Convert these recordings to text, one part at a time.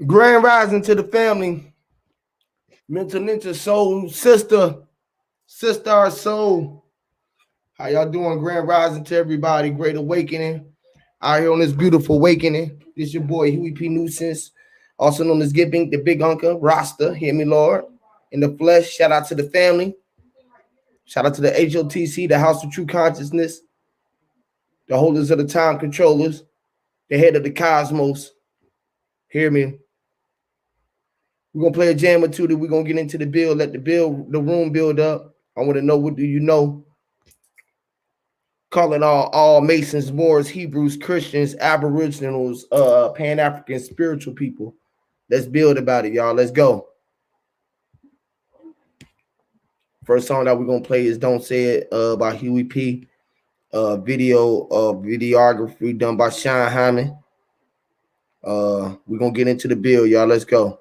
Grand rising to the family. Mental ninja soul sister our soul. How y'all doing? Grand rising to everybody. Great awakening. Out here on this beautiful awakening. This your boy hueypnusense, also known as Giving, the big uncle, Rasta. Hear me, Lord. In the flesh. Shout out to the family. Shout out to the HOTC, the House of True Consciousness, the holders of the time controllers, the head of the cosmos. Hear me. We're gonna play a jam or two that we're gonna get into the build, let the room build up. I want to know, what do you know? Calling all Masons, Moors, Hebrews, Christians, Aboriginals, Pan-African spiritual people. Let's build about it, y'all. Let's go. First song that we're gonna play is "Don't Say It" by Huey P. Videography done by Sean Hyman. We're gonna get into the build, y'all. Let's go.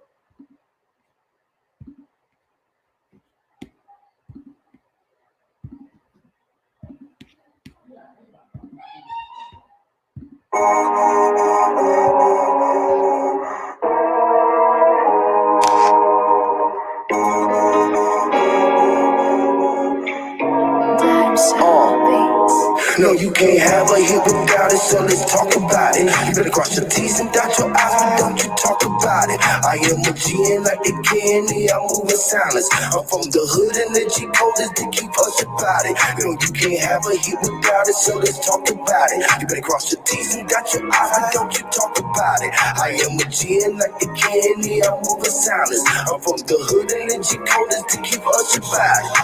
No, you can't have a hit without it, so let's talk about it. You better cross your T's and dot your I's, but don't you talk about it. I am a G and like the candy, I'm moving silence. I'm from the hood and the G code is to keep us about it. No, you can't have a hit without it, so let's talk about it. You better cross your T's and dot your I's, but don't you talk about it. I am a G and like the candy, I'm moving silence. I'm from the hood and the G code is to keep us about it.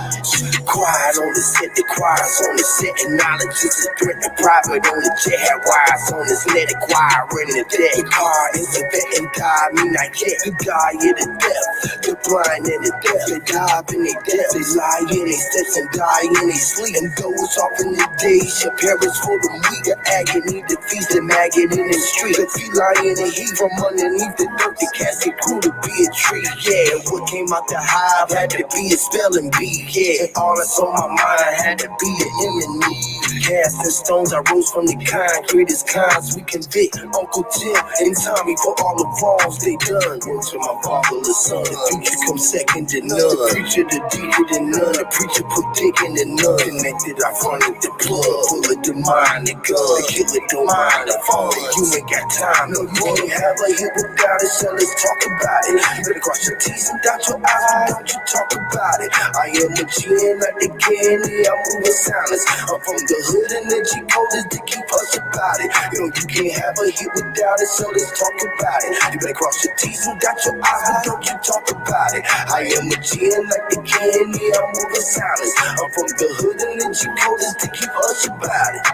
Quiet on the set, the choir's on the set, and knowledge is spread the private on the jet. Had wires on this net, acquiring the debt. The car is a vet and die, me not yet. You die in the death, the blind and the deaf. They dive in their death, they lie in their steps and die in their sleep. And those off in the days, your parents for the weak. The agony, the feast, the maggot in the street. The feline in the heat from underneath the dirt. The casket grew to be a tree, yeah. And what came out the hive had to be a spelling bee, yeah. And all that's on my mind had to be an enemy. Casting stones, I rose from the concrete as cons we convict. Uncle Tim and Tommy for all the wrongs they done. Word to my fatherless son, the future comes second to none. The preacher, the deacon, and none. The preacher put dick in the none. Connected, I fronted the plug. Full of the mind, the gun. The killer don't mind the fun. You ain't got time, no, you can't have a hit without it, so let's talk about it. You better cross your T's and dot your I's, but don't you talk about it. I am a G and like the candy, I'm moving silence. I'm from the hood and the G code is to keep us about it. You know, you can't have a hit without it, so let's talk about it. You better cross your T's and dot your I's, but don't you talk about it. I am a G and like the candy, I'm moving silence. I'm from the hood and the G code is to keep us about it.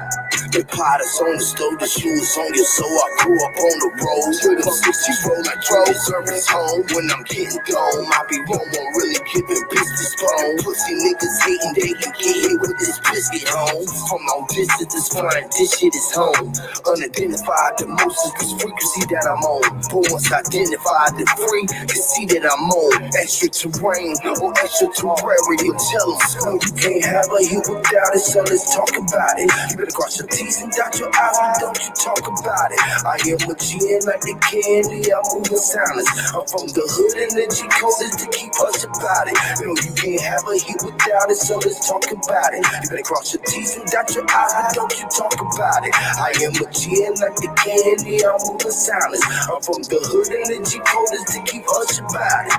The pot is on the stove, the shoe is on your soul. I grew up on the road, with them 60 roll like Joe. Servants home when I'm getting gone. I be wrong, won't really giving business phone. Pussy niggas hating, they can get hit with this biscuit home. From long distance, it's fine, this shit is home. Unidentified, the most is this frequency that I'm on. But once identified, the free can see that I'm on. Extra terrain or extraterritorial. Tell them, no, you can't have a hit without it, so let's talk about it. You better cross your T's and dot your I's, but don't you talk about it. I am a G and like the candy, I'm moving silence. I'm from the hood and the G code is to keep us about it. No, you can't have a hit without it, so let's talk about it. You better cross your T's and dot your I's, but don't you talk about it. I am a G and like the candy, I'm moving silence. I'm from the hood and the G code is to keep us about it.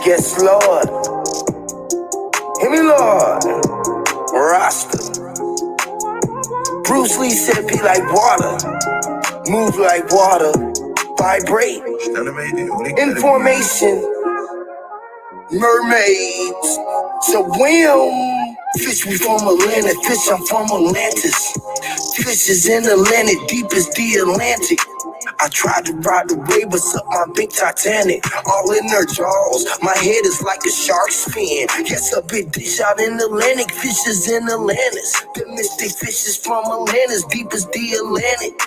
Yes, Lord. Hear me, Lord. Rasta. Bruce Lee said, be like water. Move like water. Vibrate. Information. Mermaids. Swim. Fish, we from Atlantic. Fish, I'm from Atlantis. Fish is in Atlantic. Deep as the Atlantic. I tried to ride the wave, but suck my big Titanic, all in her jaws. My head is like a shark's fin. Yes, a big dish out in Atlantic, fishes in Atlantis. The mystic fishes from Atlantis, deep as the Atlantic.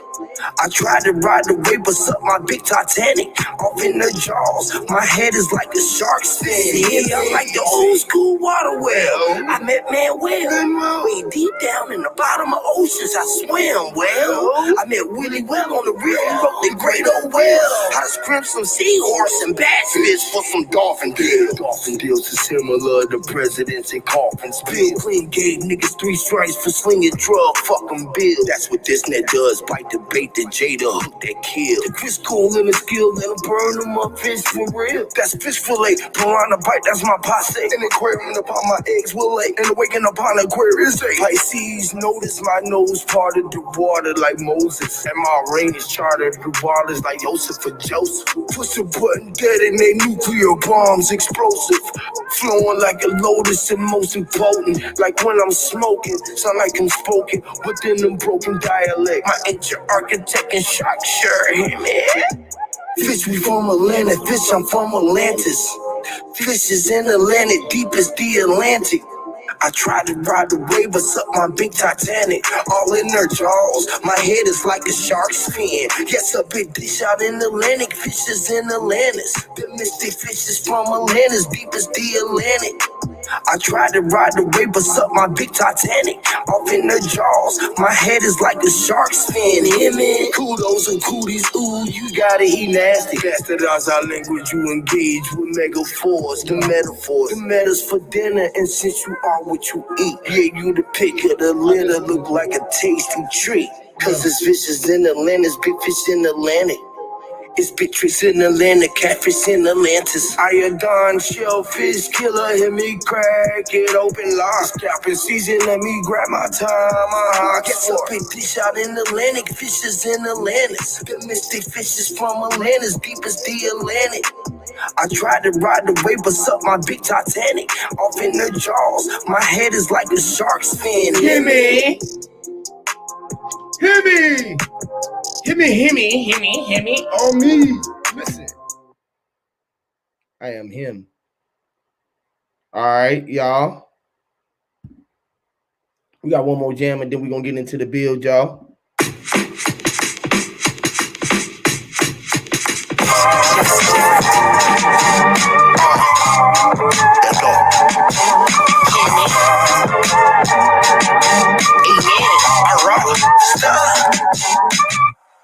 I tried to ride the wave, but suck my big Titanic, off in her jaws. My head is like a shark's fin. Yeah, I'm like the old school water well. I met Manuel, way deep down in the bottom of oceans. I swim well. I met Willie Well on the real. He wrote the great old well. How to scrimp some seahorse and bass fish for some dolphin deals. Dolphin deals are similar to presidents and coffins. Bill Clinton gave niggas 3 strikes for slinging drug. Fuck 'em, Bill. That's what this net does. Bite the bait that Jada hook that kill. The Chris Cole in the skill, then burn them up fish for real. That's fish fillet. Piranha bite, that's my passe. An aquarium upon my eggs will lay. And waking upon Aquarius day. Pisces notice my nose parted the water like Moses. And my ring is chartered the waters like Joseph for Joseph. Push a button, detonate nuclear bombs, explosive. Flowing like a lotus and most important. Like when I'm smoking, sound like I'm spoken within a broken dialect. My ancient architect and shock sure him, man. Fish, we from Atlanta, fish, I'm from Atlantis. Fish is in Atlantic, deep as the Atlantic. I tried to ride the wave, but suck my big Titanic, all in her jaws. My head is like a shark's fin. Yes, a big dish out in Atlantic, fishes in Atlantis. The mystic fishes from Atlantis, deep as the Atlantic. I tried to ride the wave, but suck my big Titanic, off in her jaws. My head is like a shark's fin. Hear me? Kudos and cooties, ooh, you gotta eat nasty. Bastardize our language, you engage with metaphors, the metaphors. The metas for dinner, and since you are what you eat, yeah, you the pick of the litter, look like a tasty treat. Cause it's fishes in Atlantis, big fish in Atlantic. It's big tricks in Atlanta, catfish in Atlantis. Iodine, shellfish, killer, hit me crack it open, lock. Scalping season, let me grab my time, Guess a big dish out in Atlantic, fishes in Atlantis. The mystic fishes from Atlantis, deep as the Atlantic. I tried to ride the wave, but suck my big Titanic, off in her jaws. My head is like a shark's fin. Hear me? Hear me? Hear me, hear me, hear me, hear me, on me. Listen, I am him. All right, y'all. We got one more jam, and then we're going to get into the build, y'all.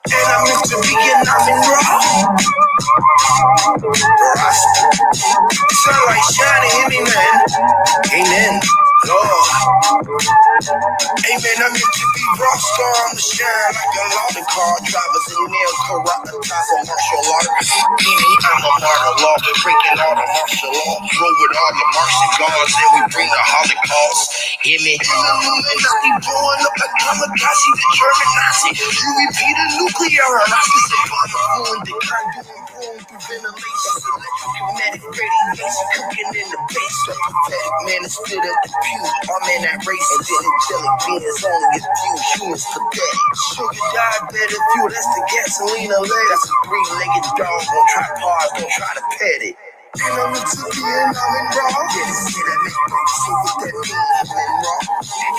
And I'm Mr. Vegan, I'm in raw. Sunlight shining, hear me, man. Amen. Lord. Amen, I'm meant to be rock star on the shine like a lot of car drivers and nail corrupt on martial art. Beanie, I'm a martyr law, breaking all the martial law. Roll with all the Martian gods, and we bring the Holocaust. Hear me? Illuminati blowing up like kamikaze, the German Nazi. You repeat a nuclear harassment, the bomb blowing the kind doing boom through ventilation. Electromagnetic radiation cooking in the base. A pathetic man is split up the pew. I'm in that race, and then angelic beings only a few humans pathetic. Sugar diabetic fuel, that's the gasoline leg. That's a 3-legged dog on tripods, don't try to pet it. And I'm into being, I'm in raw. Yeah, they say that make break, so what that mean? I'm in raw.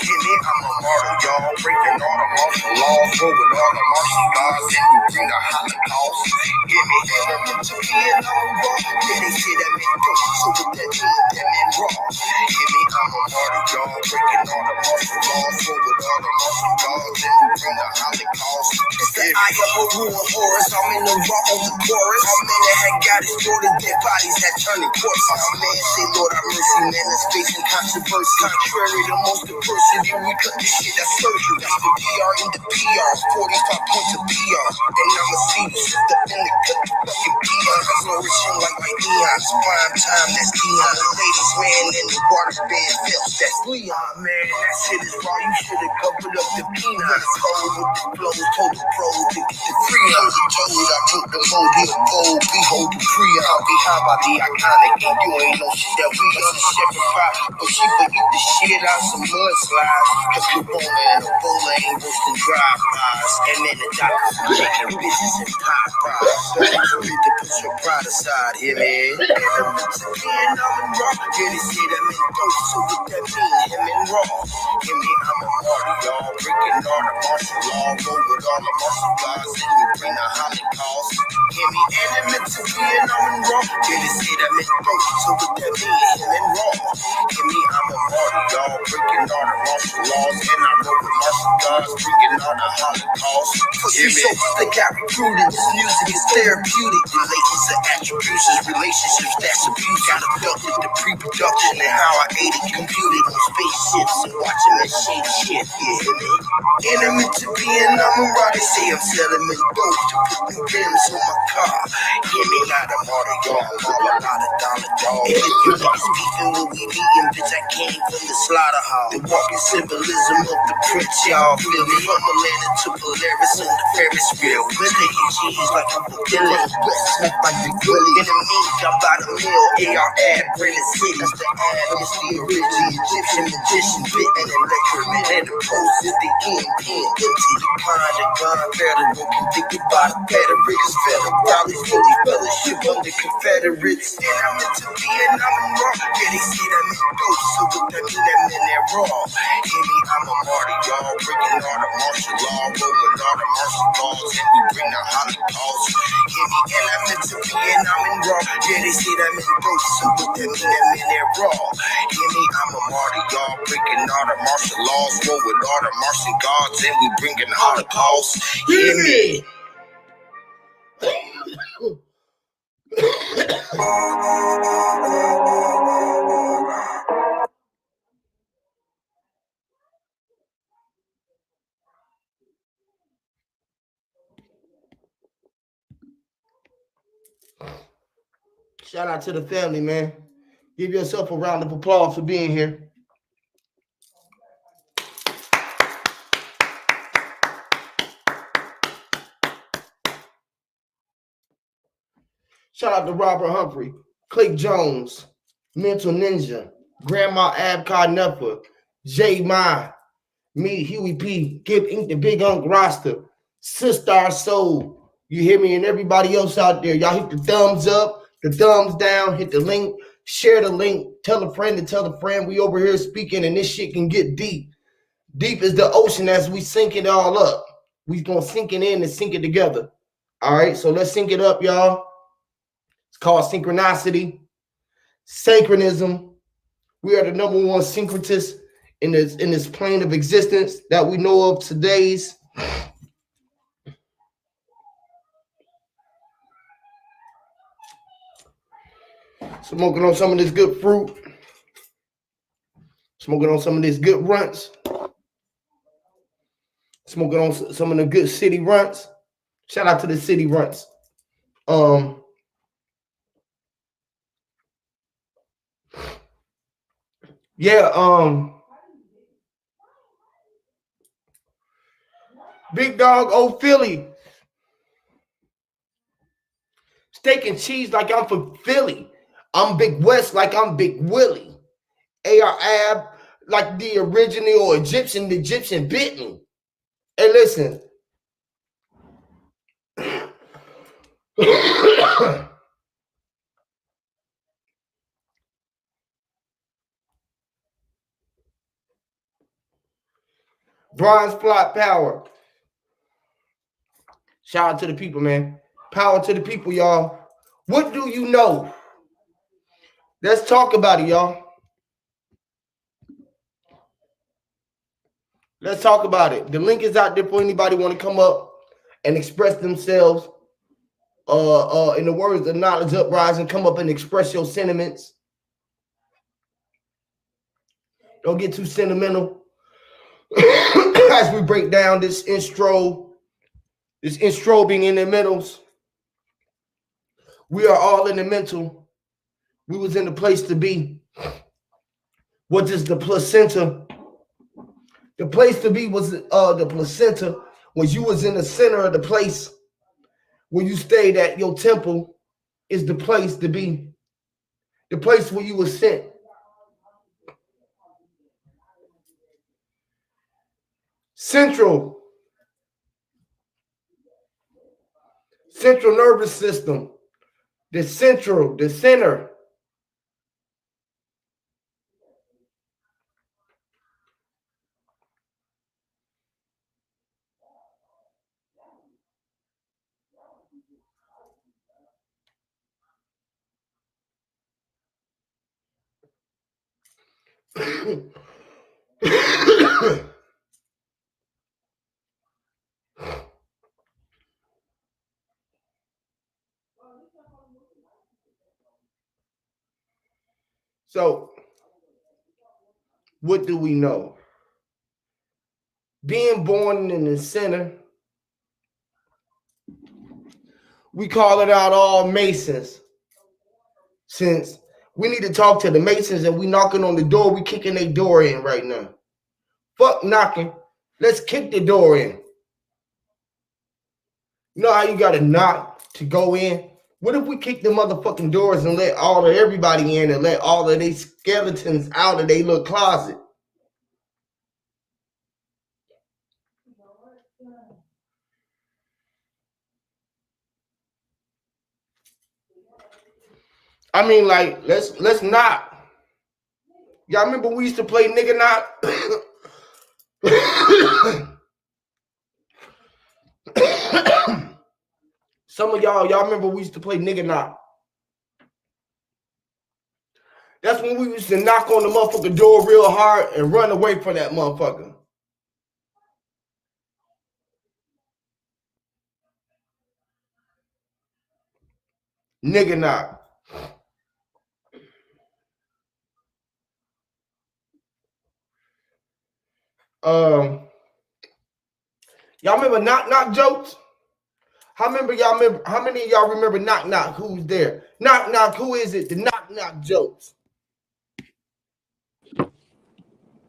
Hear me? I'm a martyr, y'all. Breaking all the martial laws, go with all the martial gods, and we bring the Holocaust. Hear me? And I'm into being, I'm in raw. Yeah, they say that make break, so what that mean? I'm in raw. Hear me? I'm a martyr, y'all. Breaking all the martial laws, go with all the martial gods, and we bring the Holocaust. It's the eye of a ruin Horus. I'm in the raw on the chorus. My man that had got his daughter, dead bodies had turning corpse. My man say, Lord have mercy, man, that's facing controversy. Contrary to most diversity, we cut this shit, that's surgery. That's the DR in the PR, 45 points of PR. And I'ma see you sit up in the cut, fucking PR. Flourishing like my neons, prime time, that's Dion. The ladies ran in the waterbed filth, that's Leon. Man, that shit is raw, you should've covered up the peanuts. Cold with the flows, told the pros to get the free. I was told I put the mode in gold, behold the pre-on. Behind by the iconic, and you ain't no shit that we got to shepherd pie. But she forget the shit out some mudslides. Cause Corona and Ebola ain't worse than drive-bys. And then the Taking bitches and pop fries. Don't need to put your pride aside, hear me? And I'm again, I'm in raw. Yeah, they say that mean dope, so what that mean? Him and raw. Hear me, I'm a martyr, y'all. Breaking all the martial law. Roll with all the martial gods. And we bring the Holocaust. Hear me, and I'm again, I'm in raw. Yeah, they say that mean dope, so what that mean? Him and raw. Hear me, I'm a martyr, y'all. Breaking all the martial laws. And I roll with martial gods. Bringing all the Holocaust. Hear me? They got recruited. This music is therapeutic. Relations and attributions, relationships that's abuse. Got abducted the pre-production and how I ate it. Computed on spaceships and watching that shit. Yeah, enemy to being, I'm a raw. They say I'm selling me dope to put new rims on my car. Hear me, not a martyr, y'all. I'm all about a dollar, dog. And if you niggas beefing what we eating, bitch, I came from the slaughterhouse. The walking symbolism of the prince, y'all. Feel me? From Atlanta to Polaris and the Ferris wheel. When they eat cheese like I'm a villain. West Smith like Big Willie. In the meat, I'm about a meal. AR ad, Brandon City. That's the ad. It's the original Egyptian magician. Bitten and electric. And the post is the end. Empty. The kind of gun. Federal. Convicted by the Confederates. Federal. Raleigh. Philly. Fellowship under Confederates. And I'm into being, I'm in raw. Yeah, they say that mean dope. So what that mean? That mean that raw. Hear me, I'm a martyr, y'all. Breaking all the martial law. Rolling all the martial laws. And we bring the Holocaust. Hear me, and I'm into being, I'm in raw. Yeah, they say that mean dope. So what that mean? That mean that raw. Hear me, I'm a martyr, y'all. Breaking all the martial laws. Rolling all the martial gods. And we bringing the Holocaust. Hear me. Shout out to the family, man. Give yourself a round of applause for being here. Shout out to Robert Humphrey, Clay Jones, Mental Ninja, Grandma Abcard Nuffer, J. Ma, me, Huey P, Gib Ink, the Big Unk Roster, Sister Soul. You hear me? And everybody else out there, y'all hit the thumbs up, the thumbs down, hit the link, share the link, tell a friend to tell a friend. We over here speaking, and this shit can get deep. Deep as the ocean as we sink it all up. We gonna sink it in and sink it together. All right, so let's sync it up, y'all. It's called synchronicity, synchronism. We are the number one syncretists in this plane of existence that we know of today's. Smoking on some of this good fruit. Smoking on some of this good runts. Smoking on some of the good city runts. Shout out to the city runts. Big dog, old Philly. Steak and cheese like I'm from Philly. I'm Big West like I'm Big Willie. AR Ab like the original Egyptian bitten. Hey, listen. Bronze Plot Power. Shout out to the people, man. Power to the people, y'all. What do you know? Let's talk about it, y'all. Let's talk about it. The link is out there for anybody want to come up and express themselves. In the words of Knowledge Uprising, come up and express your sentiments. Don't get too sentimental as we break down this intro being in the middles. We are all in the mental. We was in the place to be. What is the placenta? The place to be was the placenta when you was in the center of the place where you stayed at. Your temple is the place to be. The place where you were sent. Central Central nervous system. The center. So, what do we know? Being born in the center, we call it out all Masons. Since we need to talk to the Masons and we knocking on the door, we kicking their door in right now. Fuck knocking. Let's kick the door in. You know how you gotta knock to go in? What if we kick the motherfucking doors and let everybody in and let all of these skeletons out of their little closet? I mean, like, let's knock. Y'all remember we used to play nigga knock? Some of y'all remember we used to play nigga knock. That's when we used to knock on the motherfucking door real hard and run away from that motherfucker. Nigga knock. Y'all remember knock knock jokes? How many of y'all remember knock knock? Who's there? Knock knock, who is it? The knock knock jokes.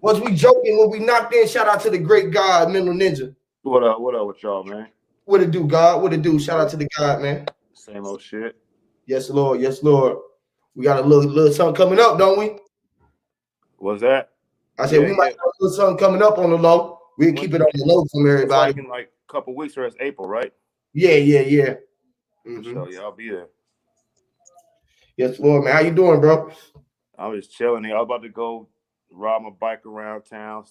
Was we joking when we knocked in? Shout out to the great God, Mental Ninja. What up with y'all, man? What it do, God? What it do? Shout out to the God, man. Same old shit. Yes, Lord. Yes, Lord. We got a little something coming up, don't we? What's that? I said we might have a little something coming up on the low. We'll keep it on the low from everybody. It's like in like a couple weeks, or it's April, right? Yeah. Mm-hmm. So yeah, I'll be there. Yes, Lord, man. How you doing, bro? I'm just chilling here. I was about to go ride my bike around town,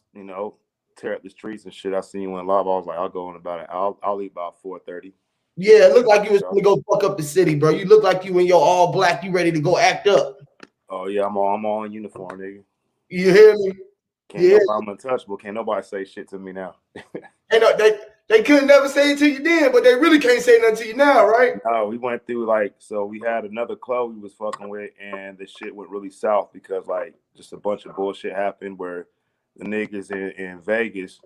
tear up the streets and shit. I seen you in live. I was like, I'll go in about it. I'll leave about 4:30. Yeah, it looked like you was gonna go fuck up the city, bro. You look like you in your all black. You ready to go act up? Oh yeah, I'm all in uniform, nigga. You hear me? I'm untouchable. Can't nobody say shit to me now. They couldn't never say it to you then, but they really can't say nothing to you now, right? No, we went through so we had another club we was fucking with, and the shit went really south because just a bunch of bullshit happened where the niggas in Vegas,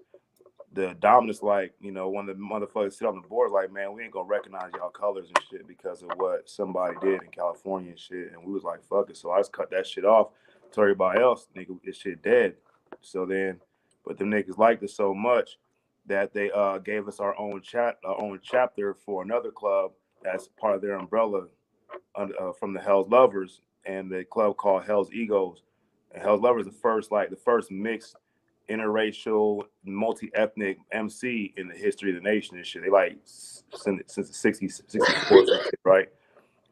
the dominants, one of the motherfuckers sit on the board man, we ain't gonna recognize y'all colors and shit because of what somebody did in California and shit. And we was like, fuck it. So I just cut that shit off. Told everybody else, nigga, this shit dead. So then, but the niggas liked it so much that they gave us our own chapter for another club that's part of their umbrella from the Hell's Lovers, and the club called Hell's Egos. And Hell's Lovers is the first mixed interracial, multi-ethnic MC in the history of the nation and shit. They since the 60s, 64, right?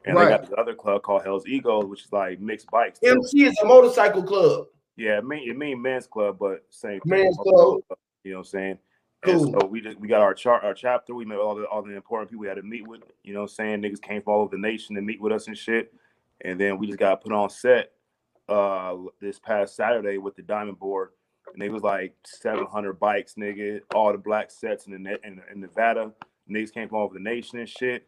And they got the other club called Hell's Egos, which is like mixed bikes. MC is a motorcycle club. Yeah, it mean men's club, but same thing. Men's club. You know what I'm saying? Cool. And so we got our chapter. We met all the important people we had to meet with. You know what I'm saying? Niggas came from all over the nation to meet with us and shit. And then we just got put on set this past Saturday with the Diamond Board. And they was like 700 bikes, nigga. All the black sets in Nevada. Niggas came from all over the nation and shit.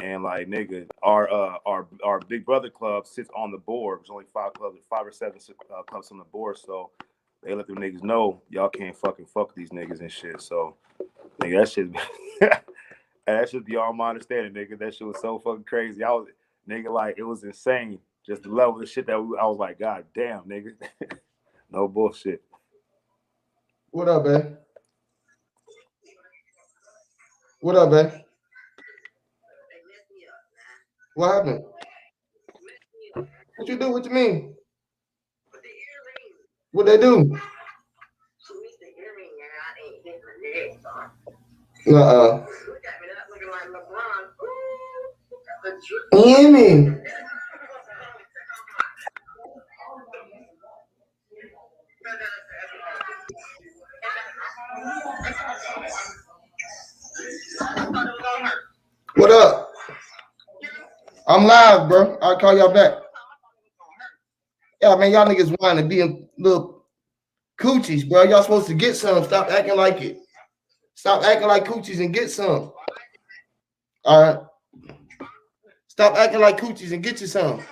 And nigga, our Big Brother club sits on the board. There's only 5 or 7 clubs on the board. So they let them niggas know y'all can't fuck these niggas and shit. So nigga, that shit beyond my understanding, nigga. That shit was so fucking crazy. It was insane. Just the level of shit that I was like, God damn, nigga. No bullshit. What up, man? What up, man? What happened? What you do? What you mean? What they do? Hear me? What up? I'm live, bro. I'll call y'all back. Yeah, man, y'all niggas whining and being little coochies, bro. Y'all supposed to get some. Stop acting like it. Stop acting like coochies and get some. All right. Stop acting like coochies and get you some.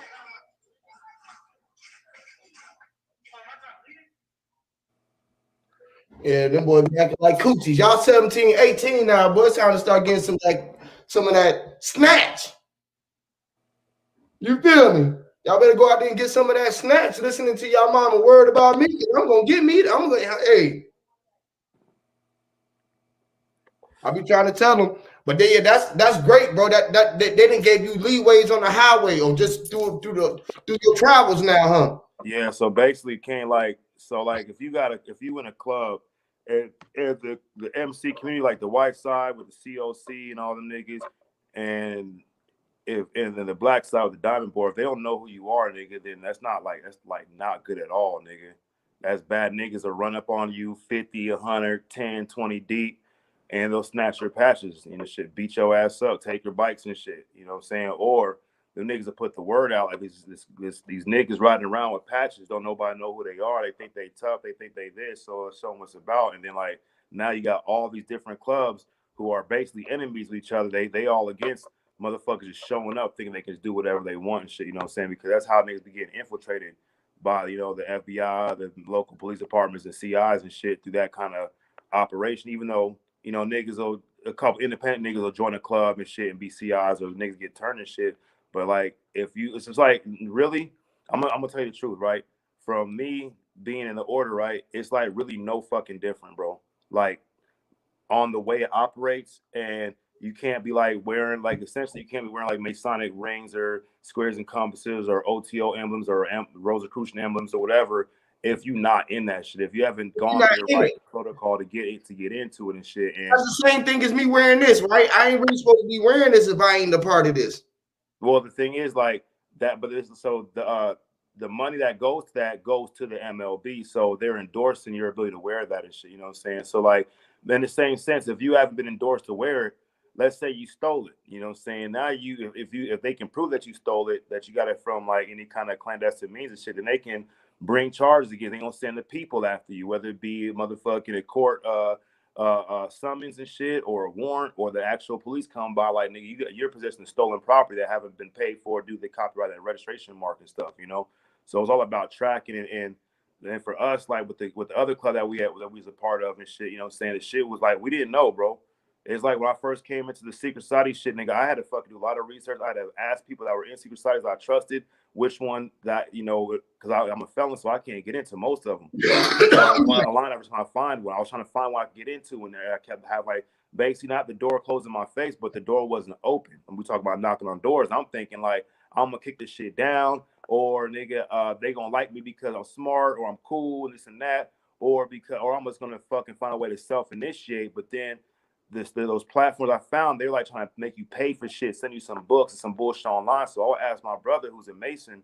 Yeah, them boys be acting like coochies. Y'all 17, 18 now, boy. It's time to start getting some of that snatch. You feel me? Y'all better go out there and get some of that snatch. Listening to y'all mama word about me. I'm gonna get me. I'm gonna hey. I be trying to tell them, but yeah, that's great, bro. That they didn't give you leeways on the highway or just through your travels now, huh? Yeah, so basically, can't like if you in a club, and the MC community, like the white side with the COC and all the niggas, and and then the black side with the diamond board, if they don't know who you are, nigga, then that's like not good at all, nigga. That's bad. Niggas will run up on you 50, 100, 10, 20 deep, and they'll snatch your patches, shit, beat your ass up, take your bikes and shit, you know what I'm saying? Or the niggas will put the word out like these niggas riding around with patches, don't nobody know who they are. They think they tough, they think they this, so it's so much about. And then like now you got all these different clubs who are basically enemies with each other. They all against motherfuckers just showing up thinking they can do whatever they want and shit, you know what I'm saying? Because that's how niggas be getting infiltrated by, the FBI, the local police departments and CIs and shit through that kind of operation, even though, niggas will, a couple independent niggas will join a club and shit and be CIs or niggas get turned and shit. But like, it's just like, really, I'm gonna tell you the truth, right? From me being in the order, right? It's like really no fucking different, bro. Like, on the way it operates, and you can't be like wearing like essentially you can't be wearing like Masonic rings or squares and compasses or OTO emblems or Rosicrucian emblems or whatever if you're not in that shit. If you haven't You're gone not through the in right it. protocol to get into it and shit. And That's the same thing as me wearing this, right? I ain't really supposed to be wearing this if I ain't a part of this. well, the thing is like that, but this so the money that goes to the MLB, so they're endorsing your ability to wear that and shit. You know what I'm saying? So like, in the same sense, if you haven't been endorsed to wear it, let's say you stole it. You know what I'm saying? Now if they can prove that you stole it, that you got it from like any kind of clandestine means and shit, then they can bring charges again. They gonna send the people after you, whether it be motherfucking a court summons and shit, or a warrant, or the actual police come by like, nigga, you're possessing stolen property that haven't been paid for due to the copyright and registration mark and stuff, So it's all about tracking it. And for us, like with the other club that we was a part of and shit, you know what I'm saying? The shit was like, we didn't know, bro. It's like when I first came into the secret society shit, nigga, I had to fucking do a lot of research. I had to ask people that were in secret societies I trusted which one that, because I'm a felon, so I can't get into most of them. So I was going online, I was trying to find one. I was trying to find one I could get into, and I kept having like basically not the door closed in my face, but the door wasn't open. And we talk about knocking on doors. And I'm thinking like, I'm gonna kick this shit down, or nigga, they gonna like me because I'm smart or I'm cool and this and that, or I'm just gonna fucking find a way to self-initiate. But then those platforms I found, they're like trying to make you pay for shit, send you some books and some bullshit online. So I'll ask my brother who's a Mason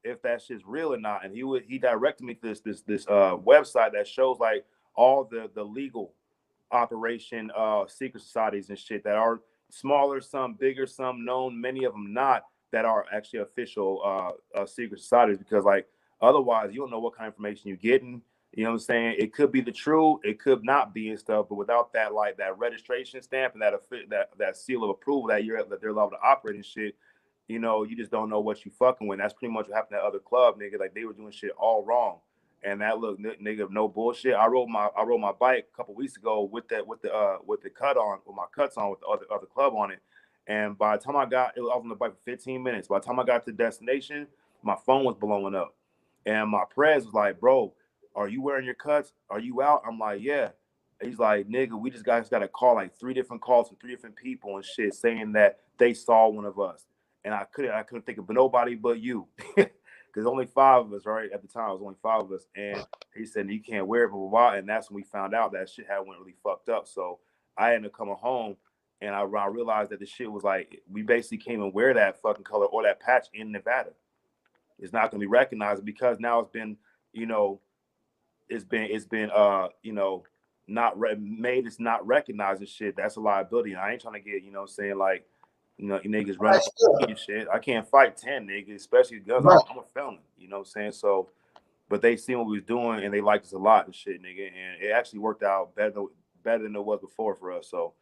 if that shit's real or not, and he directed me to this website that shows like all the legal operation secret societies and shit that are smaller, some bigger, some known, many of them not, that are actually official secret societies. Because like otherwise you don't know what kind of information you're getting. You know what I'm saying? It could be the truth, it could not be and stuff, but without that like that registration stamp and that seal of approval that they're allowed to operate and shit, you just don't know what you fucking with. That's pretty much what happened at other club, nigga. Like they were doing shit all wrong. And that look, nigga, no bullshit. I rode my bike a couple weeks ago with the cut on, with my cuts on, with the other club on it. And by the time I was on the bike for 15 minutes. By the time I got to the destination, my phone was blowing up. And my prez was like, bro, are you wearing your cuts? Are you out? I'm like, yeah. He's like, nigga, we just got to call like 3 different calls from 3 different people and shit saying that they saw one of us. And I couldn't think of nobody but you. Because only 5 of us, right? At the time, it was only 5 of us. And he said, you can't wear it, blah, blah, blah. And that's when we found out that shit had went really fucked up. So I ended up coming home And I realized that the shit was like, we basically can't even wear that fucking color or that patch in Nevada. It's not going to be recognized because now it's been, you know, it's been not made. It's not recognized and shit. That's a liability. And I ain't trying to get, you know, saying like, you know, you niggas running and shit. I can't fight 10 niggas, especially guns. Right. I'm a felon. You know what I'm saying? So, but they seen what we was doing and they liked us a lot and shit, nigga. And it actually worked out better than it was before for us. So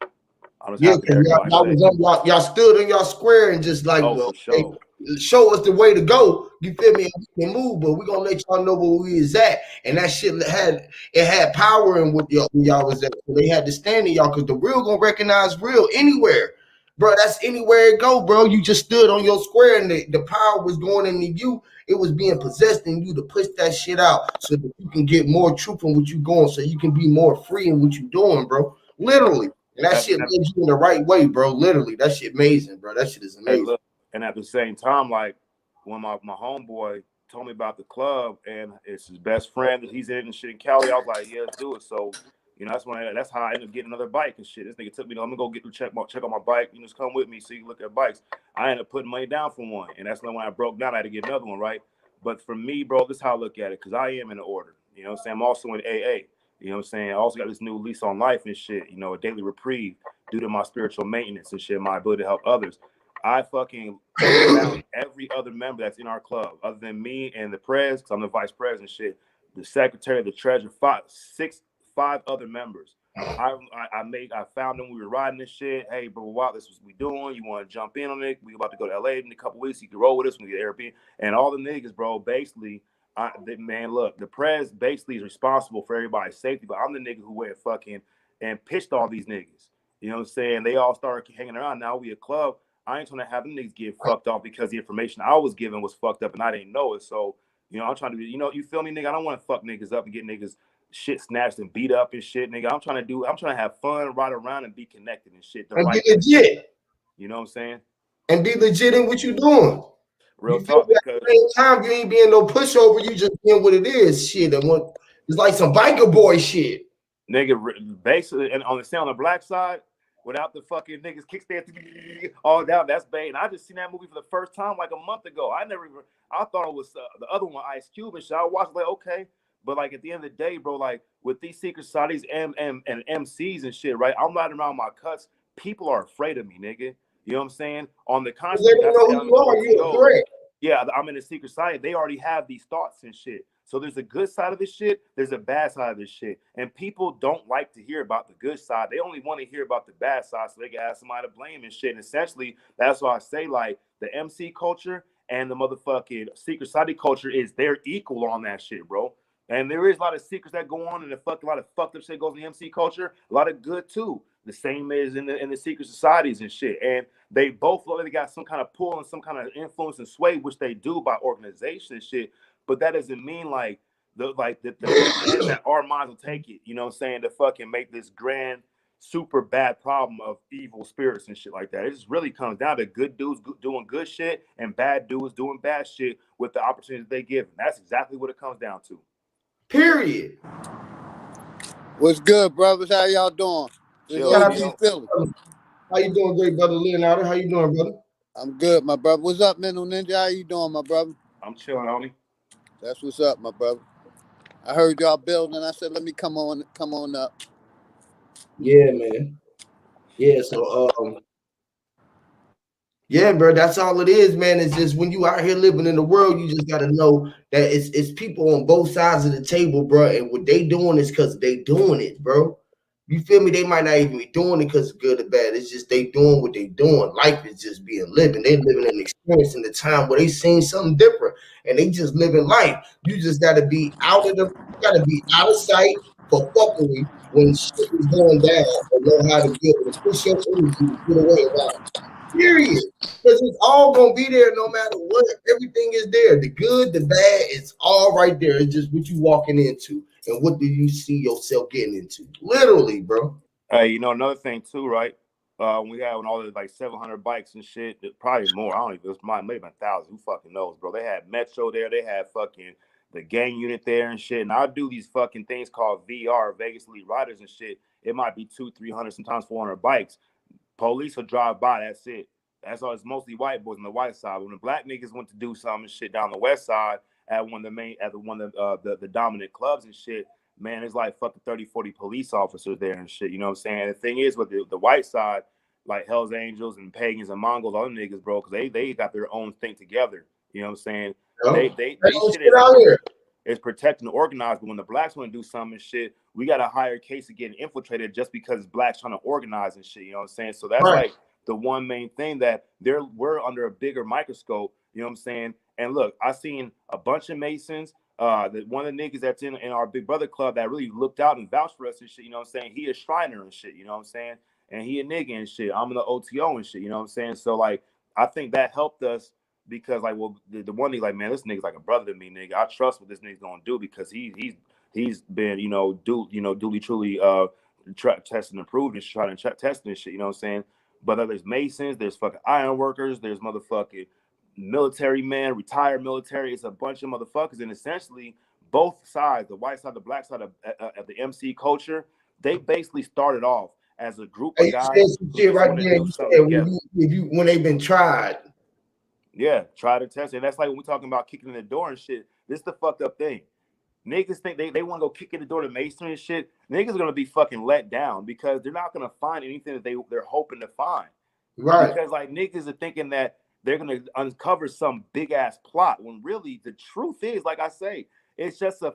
I'm just happy that y'all stood in y'all square and just like, for sure. Show us the way to go. You feel me? We can move, but we gonna let y'all know where we is at. And that shit had power in what y'all was at. So they had to stand in y'all because the real gonna recognize real anywhere. Bro, that's anywhere it go, bro. You just stood on your square and the power was going into you. It was being possessed in you to push that shit out so that you can get more truth in what you going, so you can be more free in what you doing, bro. Literally. And that shit led you in the right way, bro. Literally. That shit amazing, bro. That shit is amazing. Hey, look, and at the same time, like when my homeboy told me about the club and it's his best friend that he's in and shit in Cali, I was like, yeah, let's do it. So, you know, that's how I ended up getting another bike and shit. This nigga took me to, I'm gonna go check on my bike. You just come with me so you can look at bikes. I ended up putting money down for one, and that's when I broke down. I had to get another one, right? But for me, bro, this is how I look at it, because I am in the order. You know what I'm saying? I'm also in AA. You know what I'm saying? I also got this new lease on life and shit, you know, a daily reprieve due to my spiritual maintenance and shit, my ability to help others. I fucking found every other member that's in our club, other than me and the pres, because I'm the vice president shit, the secretary, the treasurer, five other members. I found them. We were riding this shit. Hey, bro, wow, this is what we doing. You want to jump in on it? We about to go to LA in a couple weeks. You can roll with us when we get Airbnb. And all the niggas, bro, basically, man, look, the pres basically is responsible for everybody's safety, but I'm the nigga who went fucking and pitched all these niggas. You know what I'm saying? They all started hanging around. Now we a club. I ain't trying to have them niggas get fucked off because the information I was given was fucked up and I didn't know it. So, you know, I'm trying to be, you know, you feel me, nigga? I don't want to fuck niggas up and get niggas shit snatched and beat up and shit, nigga. I'm trying to have fun, ride around and be connected and shit. And be legit. You know what I'm saying? And be legit in what you doing. Real talk, because at the same time you ain't being no pushover, you just being what it is. Shit. And what it's like some biker boy shit. Nigga, basically, and on the black side, without the fucking niggas kickstand all down, that's bad. And I just seen that movie for the first time like a month ago. I thought it was the other one, Ice Cube and shit. I watched like, okay. But like at the end of the day, bro, like with these secret societies and MCs and shit, right? I'm riding around my cuts. People are afraid of me, nigga. You know what I'm saying? On the contrary, yeah, I'm in a secret society. They already have these thoughts and shit. So there's a good side of this shit. There's a bad side of this shit. And people don't like to hear about the good side. They only want to hear about the bad side so they can have somebody to blame and shit. And essentially, that's why I say, like, the MC culture and the motherfucking secret society culture is they're equal on that shit, bro. And there is a lot of secrets that go on and a lot of fucked up shit goes in the MC culture. A lot of good too. The same as in the secret societies and shit. And they both look like they got some kind of pull and some kind of influence and sway, which they do by organization and shit. But that doesn't mean like that our minds will take it, you know what I'm saying, to fucking make this grand, super bad problem of evil spirits and shit like that. It just really comes down to good dudes doing good shit and bad dudes doing bad shit with the opportunities they give. And that's exactly what it comes down to. Period. What's good, brothers? How y'all doing? How you doing, great brother Leonardo? How you doing, brother? I'm good, my brother. What's up, Mental Ninja? How you doing, my brother? I'm chilling, homie. That's what's up, my brother. I heard y'all building. I said, let me come on up. Yeah, man. Yeah, so yeah, bro, that's all it is, man. It's just when you out here living in the world, you just gotta know that it's people on both sides of the table, bro. And what they doing is because they doing it, bro. You feel me? They might not even be doing it because it's good or bad. It's just they doing what they doing. Life is just being living. They living an experience in the time where they seen something different, and they just living life. You just gotta be out of sight for fuckery when shit is going down, and know how to be able to push your energy to get away around. Period. Because it's all gonna be there no matter what. Everything is there. The good, the bad, it's all right there. It's just what you walking into and what do you see yourself getting into. Literally, bro. Hey, you know, another thing too, right? We had all the like 700 bikes and shit, probably more. I don't even, it might have been 1,000. Who fucking knows, bro? They had Metro there. They had fucking the gang unit there and shit. And I do these fucking things called VR, Vegas Elite Riders and shit. It might be 200, 300, sometimes 400 bikes. Police will drive by. That's it. That's all. It's mostly white boys on the white side. When the black niggas went to do some shit down the west side at one of the dominant clubs and shit, man, there's like fucking 30, 40 police officers there and shit. You know what I'm saying? The thing is with the white side, like Hell's Angels and Pagans and Mongols, all them niggas, bro, because they got their own thing together. You know what I'm saying? Yep. They shit out here. It's protecting and organized, but when the blacks want to do something and shit, we got a higher case of getting infiltrated just because blacks trying to organize and shit. You know what I'm saying? So that's like the one main thing that we're under a bigger microscope. You know what I'm saying? And look, I seen a bunch of Masons. One of the niggas that's in our Big Brother club that really looked out and vouched for us and shit. You know what I'm saying? He a Shriner and shit. You know what I'm saying? And he a nigga and shit. I'm in the OTO and shit. You know what I'm saying? So like, I think that helped us. Because like, well, the one thing, like, man, this nigga's like a brother to me, nigga. I trust what this nigga's gonna do because he's been, duly truly tested and approved and trying to test and shit. You know what I'm saying? But there's Masons, there's fucking iron workers, there's motherfucking military men, retired military. It's a bunch of motherfuckers, and essentially both sides, the white side, the black side of the MC culture, they basically started off as a group of guys. Shit right there. You said when they've been tried. Yeah, try to test it. And that's like when we're talking about kicking in the door and shit. This is the fucked up thing. Niggas think they want to go kick in the door to Masonry and shit. Niggas are gonna be fucking let down because they're not gonna find anything that they're hoping to find. Right. Because like niggas are thinking that they're gonna uncover some big ass plot when really the truth is, like I say, it's just a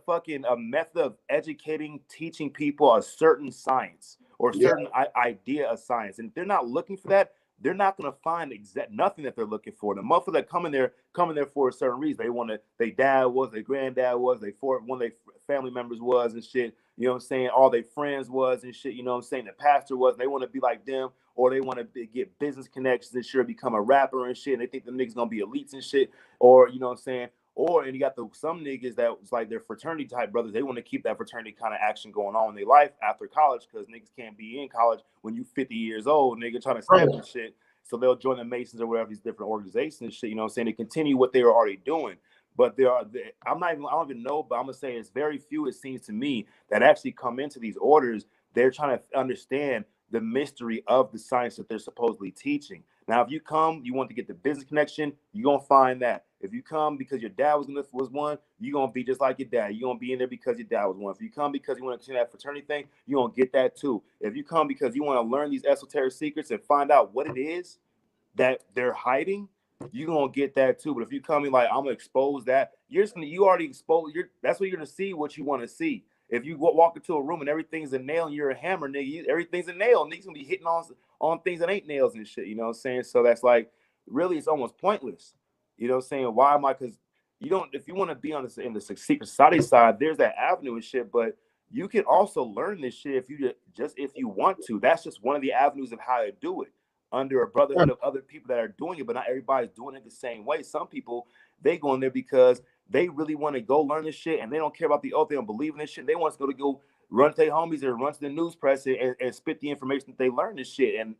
method of educating, teaching people a certain science or certain idea of science. And if they're not looking for that, they're not gonna find nothing that they're looking for. The motherfuckers that come in there for a certain reason. They want to. Their dad was, their granddad was, one of their family members was and shit. You know what I'm saying? All their friends was and shit. You know what I'm saying? The pastor was. They want to be like them, or they want to get business connections and sure become a rapper and shit. And they think the niggas gonna be elites and shit, or you know what I'm saying? And you got some niggas that was like their fraternity type brothers. They want to keep that fraternity kind of action going on in their life after college because niggas can't be in college when you 50 years old, nigga, trying to step and shit. So they'll join the Masons or whatever, these different organizations and shit, you know what I'm saying? They continue what they were already doing. But I don't even know, but I'm gonna say it's very few, it seems to me, that actually come into these orders. They're trying to understand the mystery of the science that they're supposedly teaching. Now, if you come, you want to get the business connection, you're gonna find that. If you come because your dad was one, you're gonna be just like your dad. You're gonna be in there because your dad was one. If you come because you want to continue that fraternity thing, you're gonna get that too. If you come because you want to learn these esoteric secrets and find out what it is that they're hiding, you're gonna get that too. But if you come in like, I'm gonna expose that, you already exposed. That's what you're gonna see, what you want to see. If you walk into a room and everything's a nail and you're a hammer, nigga, everything's a nail. Niggas gonna be hitting on things that ain't nails and shit. You know what I'm saying? So that's like, really, it's almost pointless. You know what I'm saying? Why am I? Because if you want to be in the secret society side, there's that avenue and shit. But you can also learn this shit if you want to. That's just one of the avenues of how to do it under a brotherhood of other people that are doing it. But not everybody's doing it the same way. Some people, they go in there because they really want to go learn this shit and they don't care about the oath. They don't believe in this shit. They want to go run to their homies or run to the news press and spit the information that they learn this shit. And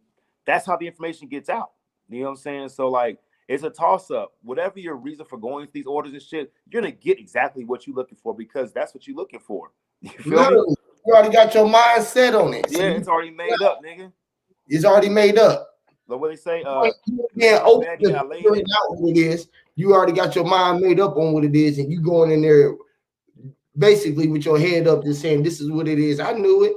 that's how the information gets out. You know what I'm saying? So like, it's a toss up. Whatever your reason for going to these orders and shit, you're going to get exactly what you're looking for because that's what you're looking for. You feel me? You already got your mind set on it. Yeah, it's already made up, nigga. It's already made up. But what they say, you already got your mind made up on what it is, and you going in there basically with your head up, just saying, "This is what it is." I knew it.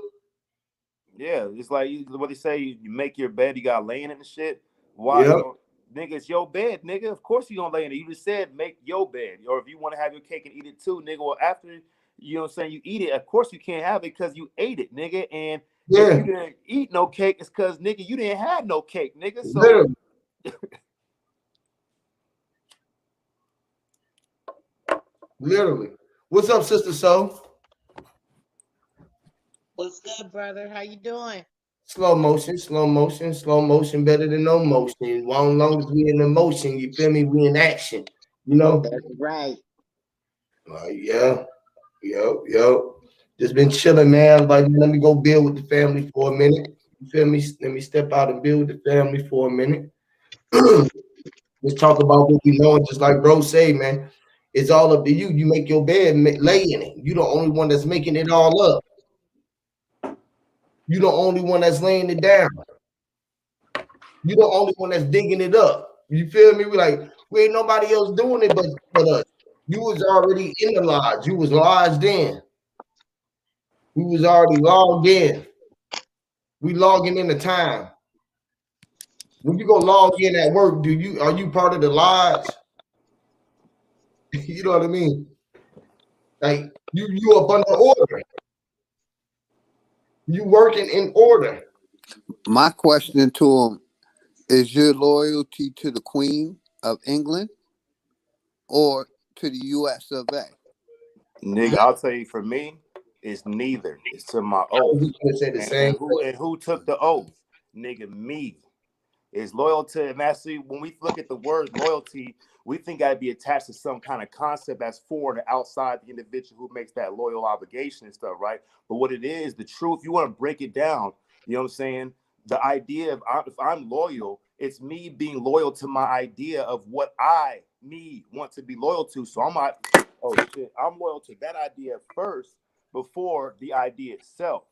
Yeah, it's like what they say: you make your bed, you got laying in and shit. Why, nigga? It's your bed, nigga. Of course you gonna lay in it. You just said make your bed, or if you want to have your cake and eat it too, nigga. Well, after you know what I'm saying, you eat it. Of course you can't have it because you ate it, nigga, and. Yeah. If you didn't eat no cake, it's because nigga, you didn't have no cake, nigga. So literally. What's up, Sister Soul? What's good, brother? How you doing? Slow motion better than no motion. As long as we in the motion, you feel me? We in action, you know? That's right. Yeah. Just been chilling, man. Like, let me go build with the family for a minute. You feel me? Let me step out and build with the family for a minute. Let's talk about what we know. And just like bro say, man, it's all up to you. You make your bed, lay in it. You the only one that's making it all up. You the only one that's laying it down. You the only one that's digging it up. You feel me? We ain't nobody else doing it but us. You was already in the lodge. You was lodged in. We was already logged in. We logging in the time. When you go log in at work, are you part of the lodge? You know what I mean? Like you up under order. You working in order. My question to him is: your loyalty to the Queen of England or to the U.S. of A? Nigga, I'll tell you, for me, it's neither. It's to my I oath. was gonna say the And, same and who thing. and who took the oath? Nigga, me. Is loyal to, and actually, when we look at the word loyalty, we think I'd be attached to some kind of concept that's foreign or outside the individual who makes that loyal obligation and stuff, right? But what it is, the truth, you want to break it down, you know what I'm saying? The idea of if I'm loyal, it's me being loyal to my idea of what me want to be loyal to. So I'm like, oh shit, I'm loyal to that idea first before the idea itself.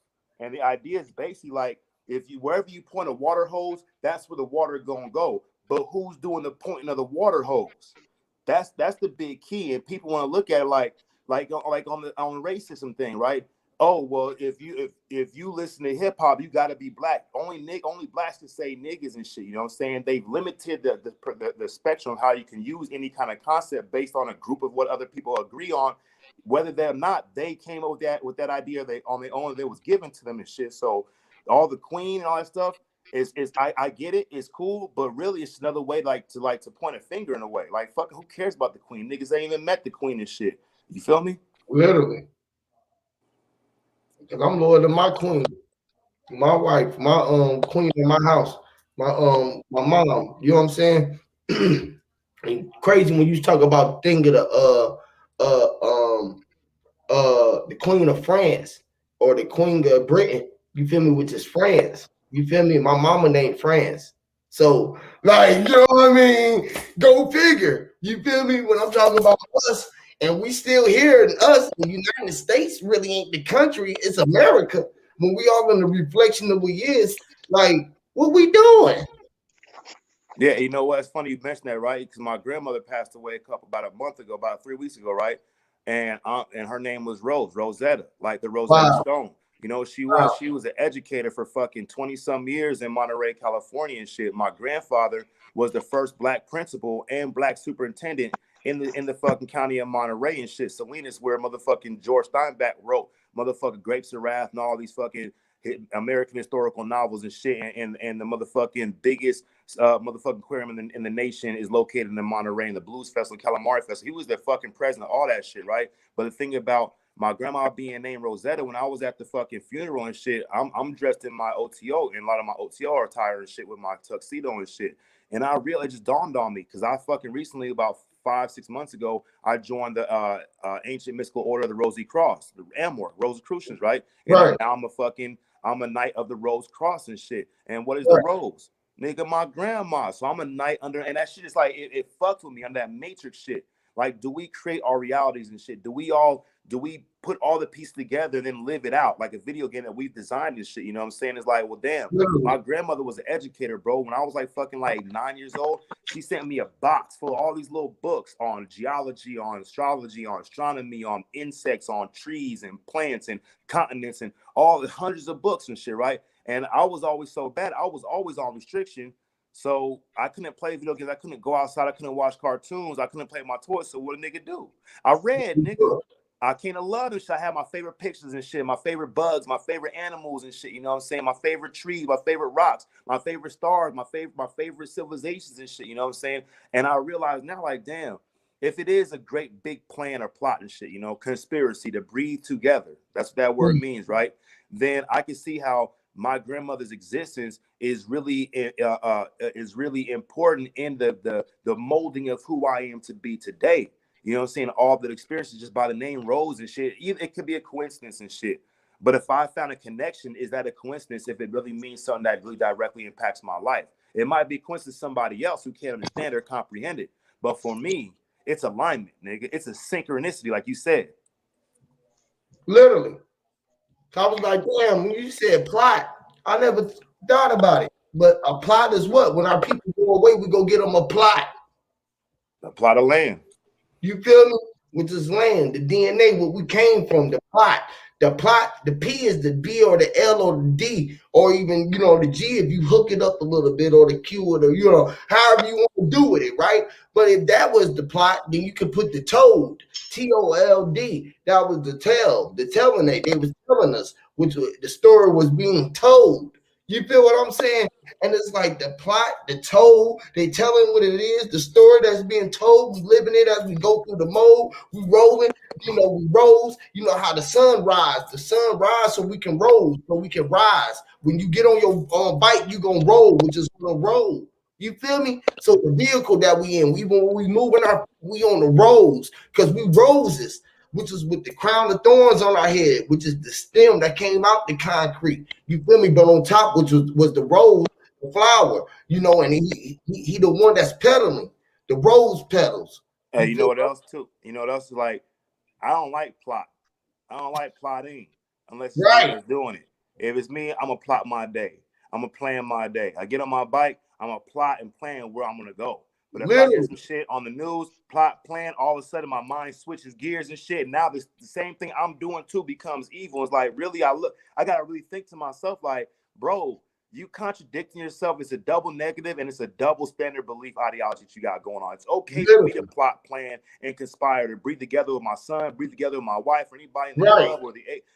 And the idea is basically like, if you wherever you point a water hose, that's where the water gonna go. But who's doing the pointing of the water hose? That's the big key. And people want to look at it like on the racism thing, right? Oh well, if you listen to hip hop, you got to be black. Only blacks can say niggas and shit. You know what I'm saying? They've limited the spectrum of how you can use any kind of concept based on a group of what other people agree on, whether they're not they came up with that idea they on their own that was given to them and shit. So all the Queen and all that stuff is I get it, it's cool, but really it's another way to point a finger in a way. Like fuck, who cares about the Queen? Niggas ain't even met the Queen and shit. You feel me? Literally. Because I'm loyal to my queen, my wife, my queen in my house, my mom. You know what I'm saying? And crazy when you talk about thinking of the Queen of France or the Queen of Britain, you feel me, which is France. You feel me? My mama named France. So, like, you know what I mean? Go figure. You feel me? When I'm talking about us, and we still here, and us, the United States really ain't the country, it's America. When we all in the reflection of we is, like, what we doing? Yeah, you know what? It's funny you mentioned that, right? Because my grandmother passed away about a month ago, about 3 weeks ago, right? And her name was Rosetta, like the Rosetta Wow, Stone. You know, wow, she was an educator for fucking 20 some years in Monterey, California and shit. My grandfather was the first black principal and black superintendent in the fucking county of Monterey and shit. Salinas, where motherfucking George Steinbeck wrote motherfucking Grapes of Wrath and all these fucking American historical novels and shit. And the motherfucking biggest motherfucking aquarium in the nation is located in Monterey, and the Blues Festival, Calamari Festival. He was the fucking president of all that shit, right? But the thing about my grandma being named Rosetta, when I was at the fucking funeral and shit, I'm dressed in my OTO, and a lot of my OTO attire and shit with my tuxedo and shit. And I really, it just dawned on me because I fucking recently, about 5-6 months ago, I joined the ancient mystical order of the Rosy Cross, the MOOR, Rosicrucians, right? And right, I'm a knight of the Rose Cross and shit. And what is the right. rose? Nigga, my grandma. So I'm a knight under, and that shit is like it fucked with me on that matrix shit. Like, do we create our realities and shit? Do we put all the pieces together and then live it out like a video game that we've designed and shit? You know what I'm saying? It's like, well, damn, my Literally. grandmother was an educator, bro. When I was like fucking like 9 years old, she sent me a box full of all these little books on geology, on astrology, on astronomy, on insects, on trees and plants and continents and all the hundreds of books and shit, right? And I was always so bad. I was always on restriction. So I couldn't play video games. I couldn't go outside. I couldn't watch cartoons. I couldn't play my toys. So what a nigga do? I read, nigga. I kind of love and shit. I had my favorite pictures and shit, my favorite bugs, my favorite animals and shit. You know what I'm saying? My favorite trees, my favorite rocks, my favorite stars, my favorite civilizations and shit. You know what I'm saying? And I realize now, like, damn, if it is a great big plan or plot and shit, you know, conspiracy to breathe together, that's what that word means, right? Then I can see how my grandmother's existence is really important in the molding of who I am to be today. You know what I'm saying? All the experiences just by the name Rose and shit. It could be a coincidence and shit. But if I found a connection, is that a coincidence if it really means something that really directly impacts my life? It might be a coincidence to somebody else who can't understand or comprehend it. But for me, it's alignment, nigga. It's a synchronicity, like you said. Literally. So I was like, damn, when you said plot, I never thought about it. But a plot is what? When our people go away, we go get them a plot. A plot of land. You feel me? Which is land, the DNA, what we came from, the plot. The plot, the P is the B or the L or the D, or even, the G if you hook it up a little bit, or the Q or the, however you want to do with it, right? But if that was the plot, then you could put the told, TOLD. That was the tell, the telling they was telling us, which the story was being told. You feel what I'm saying? And it's like the plot, the told, they telling what it is, the story that's being told, we living it as we go through the mode, we rolling, we rose, how the sun rise so we can roll, so we can rise. When you get on your bike, you gonna roll, which is gonna roll. You feel me? So the vehicle that we in, when we moving we on the roads, because we roses, which is with the crown of thorns on our head, which is the stem that came out the concrete. You feel me? But on top, which was the rose, the flower, and he the one that's pedaling, the rose petals. Hey, you know what else too? You know what else is like? I don't like plot. I don't like plotting unless it's me that's doing it. If it's me, I'm gonna plot my day. I'm gonna plan my day. I get on my bike, I'm gonna plot and plan where I'm gonna go. But if I hear some shit on the news, plot, plan, all of a sudden my mind switches gears and shit. Now the same thing I'm doing too becomes evil. It's like, really, I gotta really think to myself, like, bro, you contradicting yourself. It's a double negative and it's a double standard belief ideology that you got going on. It's okay for me to plot, plan, and conspire to breathe together with my son, breathe together with my wife, or anybody in the club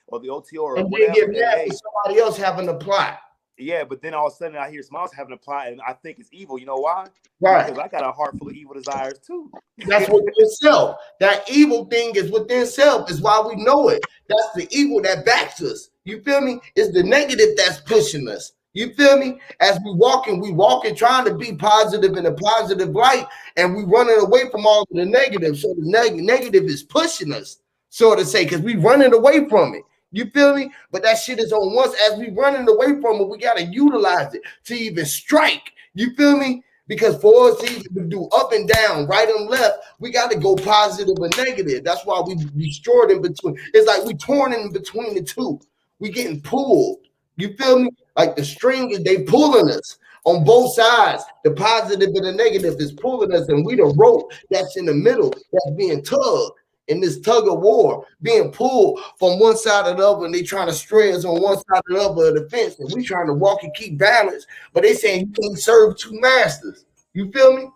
or the OTO or and whatever. Then get mad with somebody else having a plot. Yeah, but then all of a sudden I hear someone else having a plot and I think it's evil. You know why? Right. Because I got a heart full of evil desires too. That's within self. That evil thing is within self. Is why we know it. That's the evil that backs us. You feel me? It's the negative that's pushing us. You feel me? As we walking, trying to be positive in a positive light, and we running away from all of the negative. So the negative is pushing us, so to say, because we running away from it. You feel me? But that shit is on once. As we running away from it, we gotta utilize it to even strike. You feel me? Because for us to even do up and down, right and left, we got to go positive and negative. That's why we destroyed in between. It's like we torn in between the two. We getting pulled. You feel me? Like the string is they pulling us on both sides. The positive and the negative is pulling us, and we the rope that's in the middle that's being tugged in this tug of war, being pulled from one side or the other, and they trying to stray us on one side or the other of the fence, and we trying to walk and keep balance. But they saying you can't serve two masters. You feel me?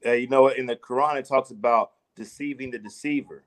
You know, in the Quran it talks about deceiving the deceiver,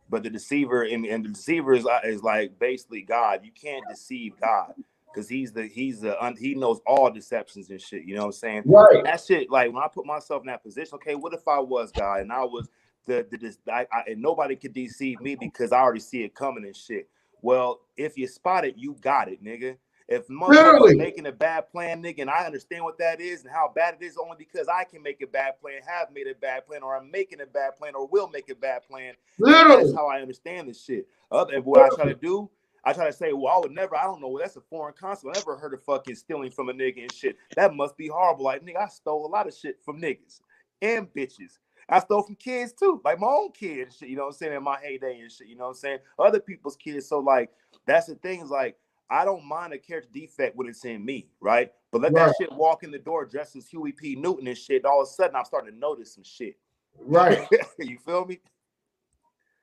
but the deceiver and the deceiver is like basically God. You can't deceive God because he knows all deceptions and shit. You know what I'm saying? Right. That shit. Like when I put myself in that position, okay, what if I was God and I was and nobody could deceive me because I already see it coming and shit. Well, if you spot it, you got it, nigga. If motherfuckers making a bad plan, nigga, and I understand what that is and how bad it is only because I can make a bad plan, have made a bad plan, or I'm making a bad plan, or will make a bad plan. That's how I understand this shit. And what I try to do, I try to say, well, I don't know, that's a foreign concept. I never heard of fucking stealing from a nigga and shit. That must be horrible. Like, nigga, I stole a lot of shit from niggas and bitches. I stole from kids too, like my own kids and shit, you know what I'm saying, in my heyday and shit, you know what I'm saying? Other people's kids. So like that's the thing, is like I don't mind a character defect when it's in me, right? But let that shit walk in the door dressed as Huey P. Newton and shit, all of a sudden I'm starting to notice some shit. Right. You feel me?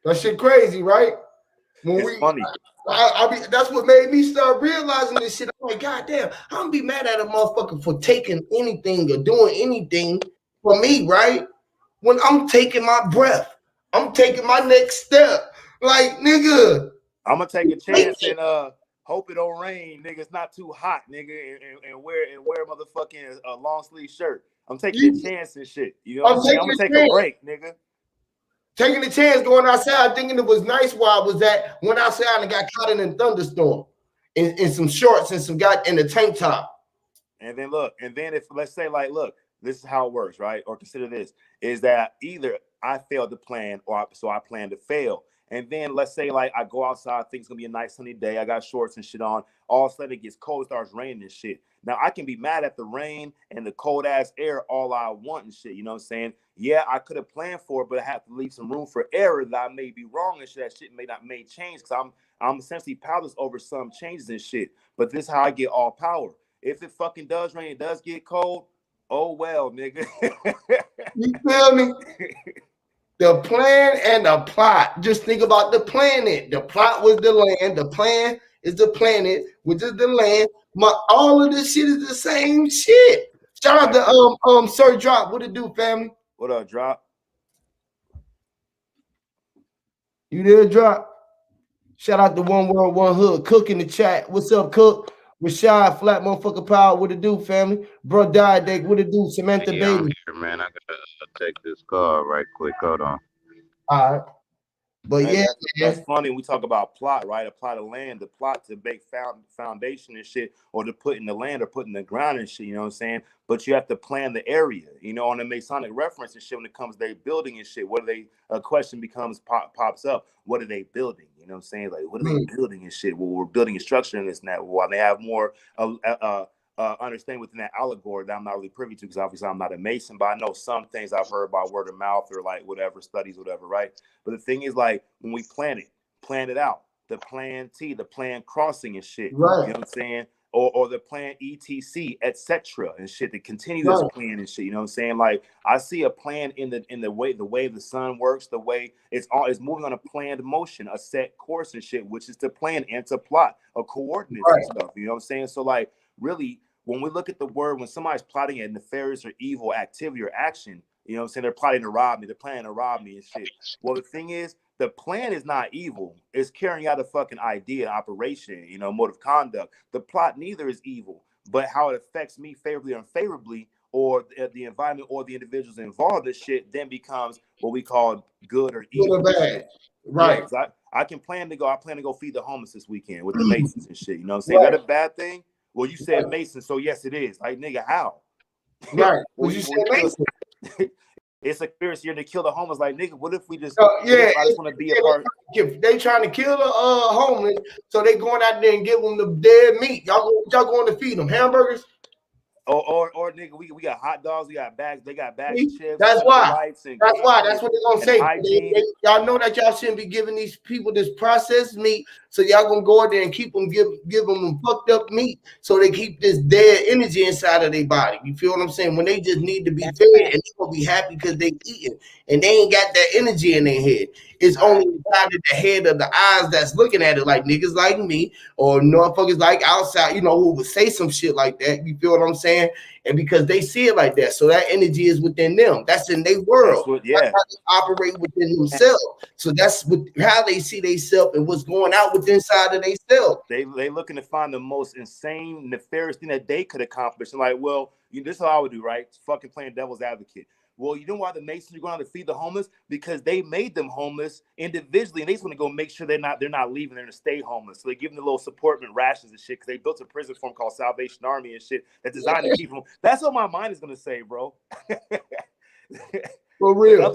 That shit crazy, right? It's funny. That's what made me start realizing this shit. I'm like, God damn, I don't be mad at a motherfucker for taking anything or doing anything for me, right? When I'm taking my breath, I'm taking my next step. Like, nigga, I'm gonna take a chance and hope it don't rain, nigga. It's not too hot, nigga, and wear motherfucking a long sleeve shirt. I'm taking a chance and shit. You know what I'm saying? I'm gonna take a break, nigga. Taking a chance going outside, thinking it was nice while I was at, went outside and got caught in a thunderstorm in some shorts and some got in the tank top. And then look, and then if let's say like, look, this is how it works, right? Or consider this, is that either I failed to plan so I plan to fail. And then let's say like I go outside, think it's gonna be a nice sunny day. I got shorts and shit on. All of a sudden it gets cold, it starts raining and shit. Now I can be mad at the rain and the cold ass air all I want and shit. You know what I'm saying? Yeah, I could have planned for it, but I have to leave some room for error that I may be wrong and shit. That shit may change because I'm essentially powerless over some changes and shit. But this is how I get all power. If it fucking does rain, it does get cold, oh well, nigga. You feel me? The plan and the plot. Just think about the planet. The plot was the land. The plan is the planet, which is the land. All of this shit is the same shit. Shout out to Sir Drop. What it do, family? What up, Drop? You there, Drop? Shout out to One World, One Hood. Cook in the chat. What's up, Cook? Rashad, Flat Motherfucker Power. What it do, family? Bro, Diadek. What it do? Samantha Yeah, Baby. I'm here, man. I gotta take this call right quick. Hold on. All right. But Hey, yeah, that's funny. We talk about plot, right? A plot of land, the plot to make foundation and shit, or to put in the land or put in the ground and shit. You know what I'm saying? But you have to plan the area. You know, on the Masonic reference and shit. When it comes to they building and shit, what are they? A question becomes pops up. What are they building? You know what I'm saying? Like, what are they building and shit? Well, we're building a structure in this and that. While they have more understanding within that allegory that I'm not really privy to, because obviously I'm not a Mason, but I know some things I've heard by word of mouth or like whatever studies, whatever, right? But the thing is, like, when we plan it out, the plan T, the plan crossing and shit, right. You know what I'm saying? Or the plan ETC, etc. and shit to continue this plan and shit. You know what I'm saying? Like, I see a plan in the way the sun works, the way it's moving on a planned motion, a set course and shit, which is to plan and to plot a coordinates and stuff. You know what I'm saying? So like, really, when we look at the word, when somebody's plotting a nefarious or evil activity or action, you know what I'm saying? They're plotting to rob me. They're planning to rob me and shit. Well, the thing is, the plan is not evil. It's carrying out a fucking idea, operation, you know, mode of conduct. The plot neither is evil, but how it affects me favorably or unfavorably, or the environment or the individuals involved in shit, then becomes what we call good or evil. Good or bad. Right. Yeah, I plan to go feed the homeless this weekend with the Masons and shit. You know what I'm saying? Is that a bad thing? Well, you said Mason, so yes, it is. Like, nigga, how? Right. Well, you said Mason. It's a conspiracy to kill the homeless. Like, nigga, what if we just? I just want to be a part. They trying to kill the homeless, so they going out there and give them the dead meat. Y'all going to feed them hamburgers? Or nigga, we got hot dogs, we got bags, they got bags of chips. That's why. That's what they're gonna say. Y'all know that y'all shouldn't be giving these people this processed meat, so y'all gonna go out there and keep them give them fucked up meat, so they keep this dead energy inside of their body. You feel what I'm saying? When they just need to be fed, and they gonna be happy because they eating, and they ain't got that energy in their head. It's only inside of the head of the eyes that's looking at it, like niggas like me or motherfuckers like outside, you know, who would say some shit like that. You feel what I'm saying? And because they see it like that, so that energy is within them. That's in their world. That's how they operate within themselves. So that's how they see themselves and what's going out within inside of themselves. They looking to find the most insane, nefarious thing that they could accomplish. And like, well, this is how I would do, right? It's fucking playing devil's advocate. Well, you know why the Masons are going out to feed the homeless? Because they made them homeless individually, and they just want to go make sure they're not leaving, they're to stay homeless. So they give them the little support and rations and shit, because they built a prison for them called Salvation Army and shit that's designed to keep them. That's what my mind is gonna say, bro. For real.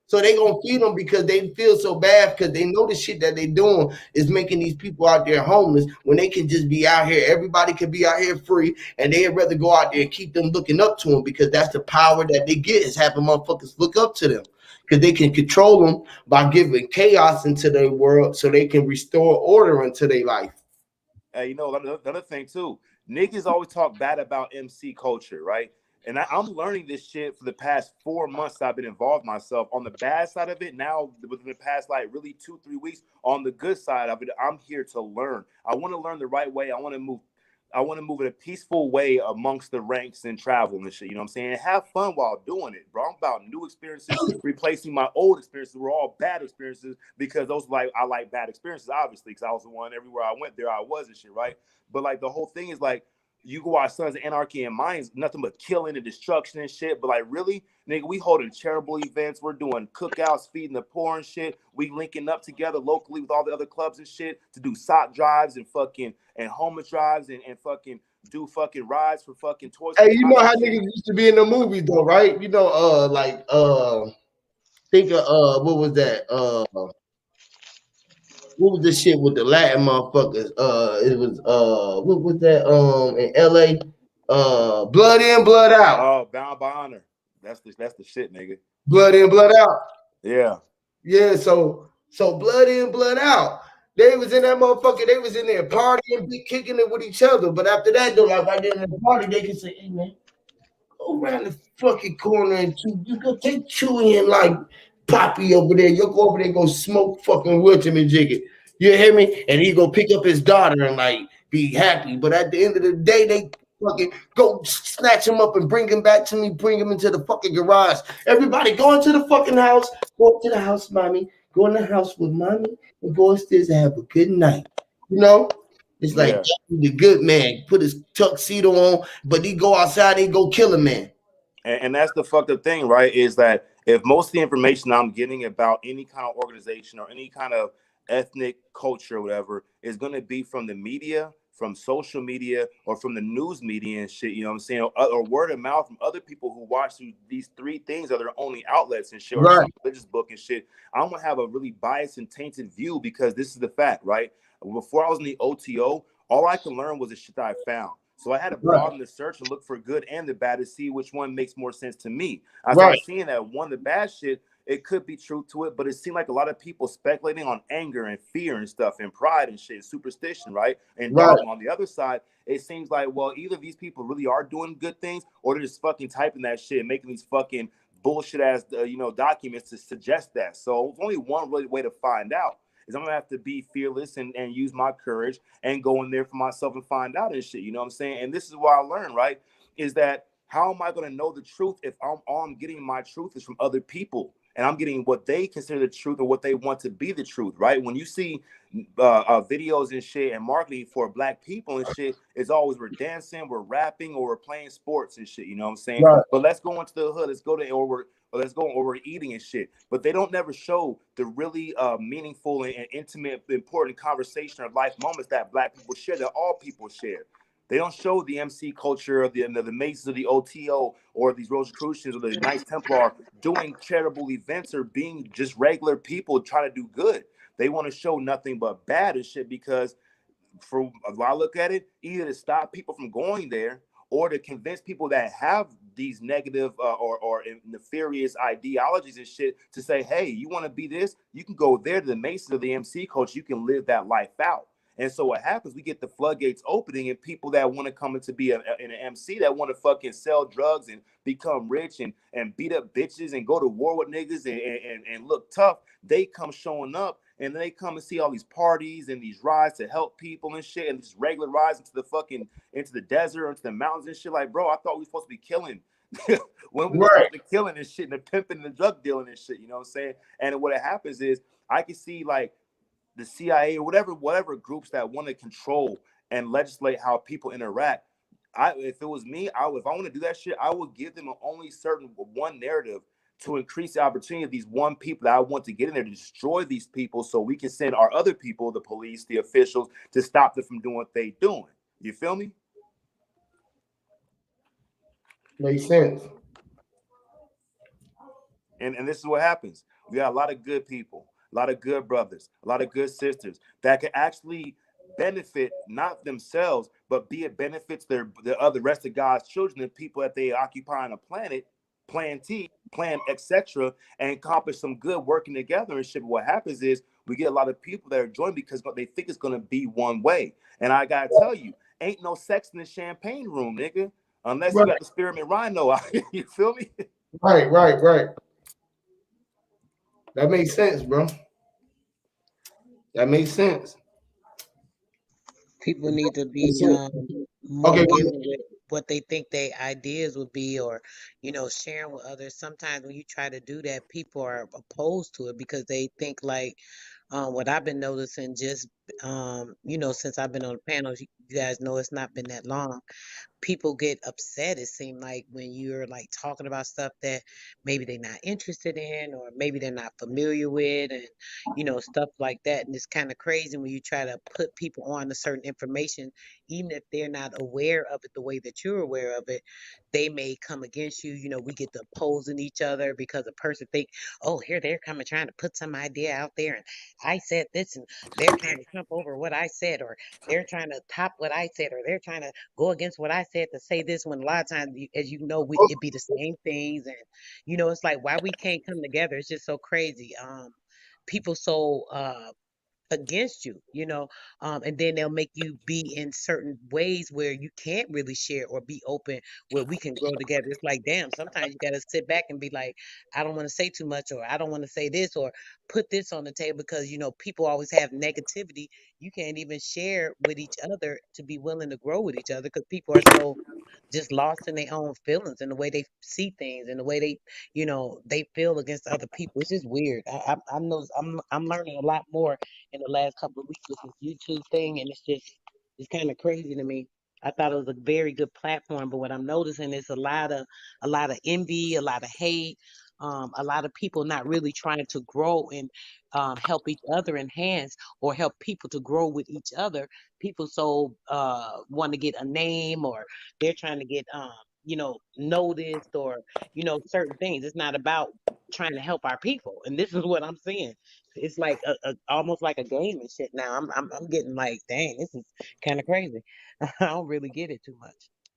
So they gonna feed them because they feel so bad, because they know the shit that they doing is making these people out there homeless, when they can just be out here. Everybody can be out here free, and they'd rather go out there and keep them looking up to them, because that's the power that they get, is having motherfuckers look up to them, because they can control them by giving chaos into their world, so they can restore order into their life. Hey, you know, another thing too, niggas always talk bad about MC culture, right? And I'm learning this shit for the past 4 months that I've been involved myself. On the bad side of it, now within the past like really 2-3 weeks, on the good side of it, I'm here to learn. I want to learn the right way. I want to move in a peaceful way amongst the ranks and travel and shit. You know what I'm saying? And have fun while doing it, bro. I'm about new experiences, replacing my old experiences. Were all bad experiences, because I like bad experiences, obviously, because I was the one everywhere I went, there I was and shit, right? But like, the whole thing is like, you go watch Sons of Anarchy and Minds, nothing but killing and destruction and shit. But like, really, nigga, we holding charitable events. We're doing cookouts, feeding the poor and shit. We linking up together locally with all the other clubs and shit to do sock drives and homeless drives and fucking do fucking rides for fucking toys. Hey, you know how niggas used to be in the movies though, right? You know, think of what was that? What was this shit with the Latin motherfuckers? It was what was that? In LA, Blood In, Blood Out. Oh, Bound by Honor. That's the shit, nigga. Blood In, Blood Out. Yeah. Yeah. So Blood In, Blood Out. They was in that motherfucker. They was in there partying, be kicking it with each other. But after that, though, like right there in the party, they can say, "Hey man, go around the fucking corner and you go take Chewy and like Poppy over there. You go over there and go smoke fucking William Jigget. You hear me? And he go pick up his daughter and like be happy. But at the end of the day, they fucking go snatch him up and bring him back to me, bring him into the fucking garage. Everybody go into the fucking house, go up to the house, mommy, go in the house with mommy, and go upstairs and have a good night. You know? It's like Yeah. the good man put his tuxedo on, but he go outside, he go kill a man. And that's the fucked up thing, right? Is that if most of the information I'm getting about any kind of organization or any kind of ethnic culture or whatever is going to be from the media, from social media, or from the news media and shit, you know what I'm saying? Or word of mouth from other people who watch these three things are their only outlets and shit, or Right, some religious book and shit. I'm going to have a really biased and tainted view because this is the fact, right? Before I was in the OTO, all I could learn was the shit that I found. So I had to right, broaden the search and look for good and the bad to see which one makes more sense to me. I right, started seeing that one, the bad shit, it could be truth to it, but it seemed like a lot of people speculating on anger and fear and stuff and pride and shit, superstition, right? And right, dogma. On the other side, it seems like, well, either these people really are doing good things or they're just fucking typing that shit and making these fucking bullshit ass, documents to suggest that. So it's only one really way to find out is I'm gonna have to be fearless and use my courage and go in there for myself and find out and shit. You know what I'm saying? And this is what I learned, right? Is that how am I gonna know the truth if all I'm getting my truth is from other people? And I'm getting what they consider the truth or what they want to be the truth, right? When you see videos and shit and marketing for black people and shit, it's always we're dancing, we're rapping, or we're playing sports and shit. You know what I'm saying? right, But let's go into the hood. Let's go to or let's go or we're eating and shit. But they don't never show the really meaningful and intimate, important conversation or life moments that black people share, that all people share. They don't show the MC culture of the Masons of the OTO or these Rosicrucians or the Knights Templar doing charitable events or being just regular people trying to do good. They want to show nothing but bad and shit because for I look at it, either to stop people from going there or to convince people that have these negative or nefarious ideologies and shit to say, hey, you want to be this? You can go there to the Masons of the MC culture. You can live that life out. And so what happens, we get the floodgates opening and people that want to come into be an MC that want to fucking sell drugs and become rich and beat up bitches and go to war with niggas and look tough, they come showing up and then they come and see all these parties and these rides to help people and shit and these regular rides into the desert or into the mountains and shit. Like, bro, I thought we were supposed to be killing when we gonna right. stop the killing and shit and the pimping and the drug dealing and shit, you know what I'm saying? And what happens is I can see like the CIA or whatever groups that want to control and legislate how people interact. If it was me, if I want to do that shit, I would give them only certain one narrative to increase the opportunity of these one people that I want to get in there to destroy these people so we can send our other people, the police, the officials, to stop them from doing what they doing. You feel me? Makes sense. And this is what happens. We got a lot of good people, a lot of good brothers, a lot of good sisters that can actually benefit not themselves, but be a benefit to the other rest of God's children and people that they occupy on a planet, plan T, plan etc., and accomplish some good working together and shit. But what happens is we get a lot of people that are joining because they think it's gonna be one way. And I gotta tell you, ain't no sex in the champagne room, nigga, unless you Right, got the spearmint rhino out. You feel me? right, right, right. That makes sense, bro. That makes sense. People need to be Makes sense. more Okay, given with what they think their ideas would be, or sharing with others. Sometimes when you try to do that, people are opposed to it because they think like what I've been noticing just since I've been on the panels, you guys know it's not been that long. People get upset, it seems like, when you're like talking about stuff that maybe they're not interested in or maybe they're not familiar with, and stuff like that. And it's kind of crazy when you try to put people on a certain information, even if they're not aware of it the way that you're aware of it, they may come against you. We get to opposing each other because a person think, oh, here they're coming trying to put some idea out there, and I said this, and they're trying to jump over what I said, or they're trying to top what I said, or they're trying to go against what I said to say this, when a lot of times, as you know, it be the same things. And, it's like why we can't come together. It's just so crazy. People so against you, and then they'll make you be in certain ways where you can't really share or be open where we can grow together. It's like, damn, sometimes you got to sit back and be like, I don't want to say too much, or I don't want to say this, or put this on the table because, people always have negativity. You can't even share with each other to be willing to grow with each other because people are so just lost in their own feelings and the way they see things and the way they feel against other people. It's just weird. I know I'm learning a lot more in the last couple of weeks with this YouTube thing, and it's kind of crazy to me. I thought it was a very good platform, but what I'm noticing is a lot of envy, a lot of hate, a lot of people not really trying to grow and help each other enhance or help people to grow with each other. People so want to get a name, or they're trying to get noticed, or certain things. It's not about trying to help our people, and this is what I'm seeing. It's like almost like a game and shit now. I'm getting like, dang, this is kind of crazy. I don't really get it too much.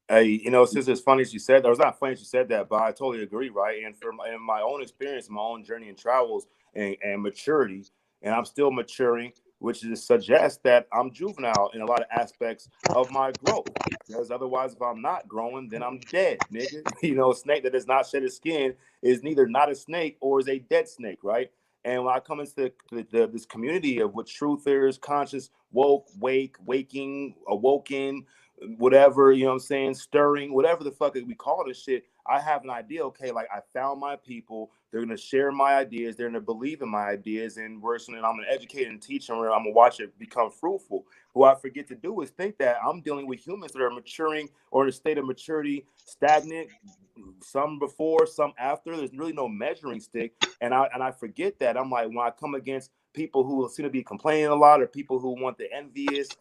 Hey, since it's funny you said that, or it's not funny you said that, but I totally agree, right? And in my own experience, my own journey and travels and maturity, and I'm still maturing, which is suggests that I'm juvenile in a lot of aspects of my growth. Because otherwise, if I'm not growing, then I'm dead, nigga. A snake that does not shed its skin is neither not a snake or is a dead snake, right? And when I come into this community of what truthers, conscious, woke, waking, awoken, whatever, what I'm saying, stirring, whatever the fuck we call this shit, I have an idea. Okay, like I found my people. They're gonna share my ideas. They're gonna believe in my ideas, and I'm gonna educate and teach them. I'm gonna watch it become fruitful. What I forget to do is think that I'm dealing with humans that are maturing or in a state of maturity, stagnant. Some before, some after. There's really no measuring stick, and I forget that. I'm like, when I come against people who seem to be complaining a lot, or people who want the envious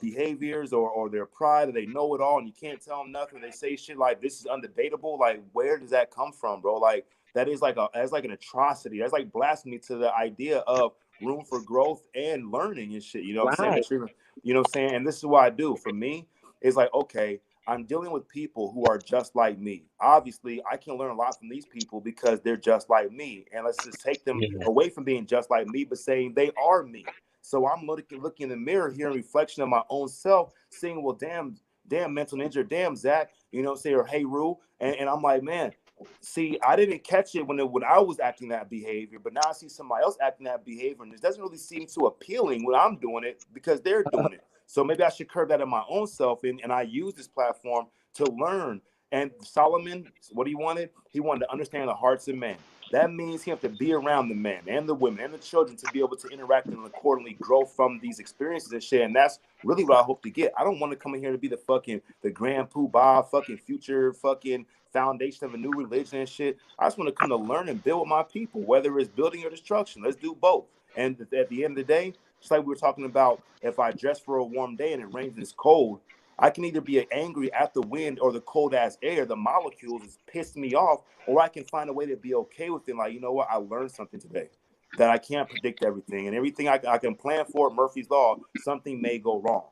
behaviors, or their pride, that they know it all and you can't tell them nothing. They say shit like, this is undebatable. Like, where does that come from, bro? Like, that's like an atrocity. That's like blasphemy to the idea of room for growth and learning and shit. You know what I'm saying? Right. You know what I'm saying? And this is what I do. For me, it's like, okay, I'm dealing with people who are just like me. Obviously, I can learn a lot from these people because they're just like me. And let's just take them Yeah. away from being just like me, but saying they are me. So I'm looking in the mirror, hearing reflection of my own self, saying, well, damn, mental ninja, damn, Zach, say, or hey, Rue. And I'm like, man, see, I didn't catch it when I was acting that behavior, but now I see somebody else acting that behavior, and it doesn't really seem too appealing when I'm doing it because they're doing it. So maybe I should curb that in my own self, and I use this platform to learn. And Solomon, what he wanted? He wanted to understand the hearts of men. That means he have to be around the men and the women and the children to be able to interact and accordingly grow from these experiences and shit. And that's really what I hope to get. I don't want to come in here to be the grand poobah, fucking future, fucking foundation of a new religion and shit. I just want to come to learn and build with my people, whether it's building or destruction. Let's do both. And at the end of the day, just like we were talking about, if I dress for a warm day and it rains and it's cold, I can either be angry at the wind or the cold ass air, the molecules is pissing me off, or I can find a way to be okay with it. Like, you know what? I learned something today, that I can't predict everything, and everything I can plan for, Murphy's Law, something may go wrong,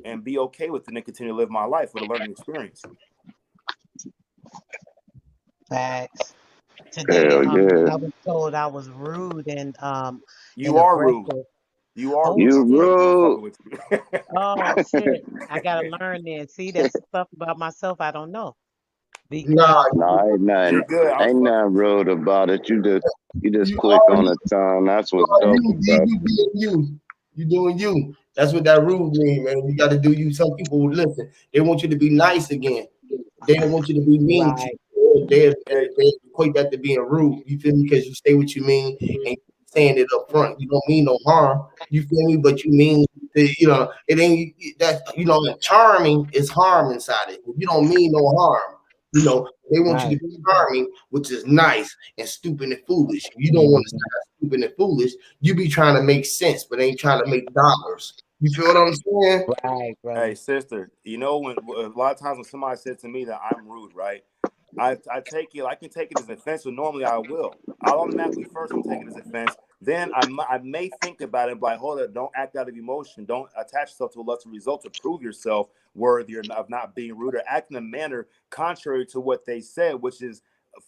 and be okay with it and continue to live my life with a learning experience. Facts. Today, Hell yeah. I was told I was rude and You are rude. aggressive. You are Oh rude. You I'm shit. still fucking rude. with you. Oh shit. I gotta learn then. See, that's stuff about myself I don't know. Nah, Because No, You're good. I was ain't fucking nothing with you. rude about it. You just you click are on you, the tongue. That's what's are dope you, D, about you being you. You doing you. That's what that rule mean, man. You got to do you. Some people listen. They want you to be nice again. They don't want you to be mean to right, you. Hey, They equate that to being rude. You feel me? Because you say what you mean and you saying it up front. You don't mean no harm. You feel me? But you mean it ain't that charming is harm inside it. You don't mean no harm. They want you right. to be charming, which is nice and stupid and foolish. You don't want to Mhm. sound stupid and foolish. You be trying to make sense, but ain't trying to make dollars. You feel what I'm saying? Right, hey, brother. sister. When a lot of times when somebody said to me that I'm rude, right? I take it. I can take it as offense, but normally I will. I'll automatically first I'm taking it as offense. Then I may think about it, like, hold up, don't act out of emotion. Don't attach yourself to a lesser result to prove yourself worthy of not being rude, or act in a manner contrary to what they said, which is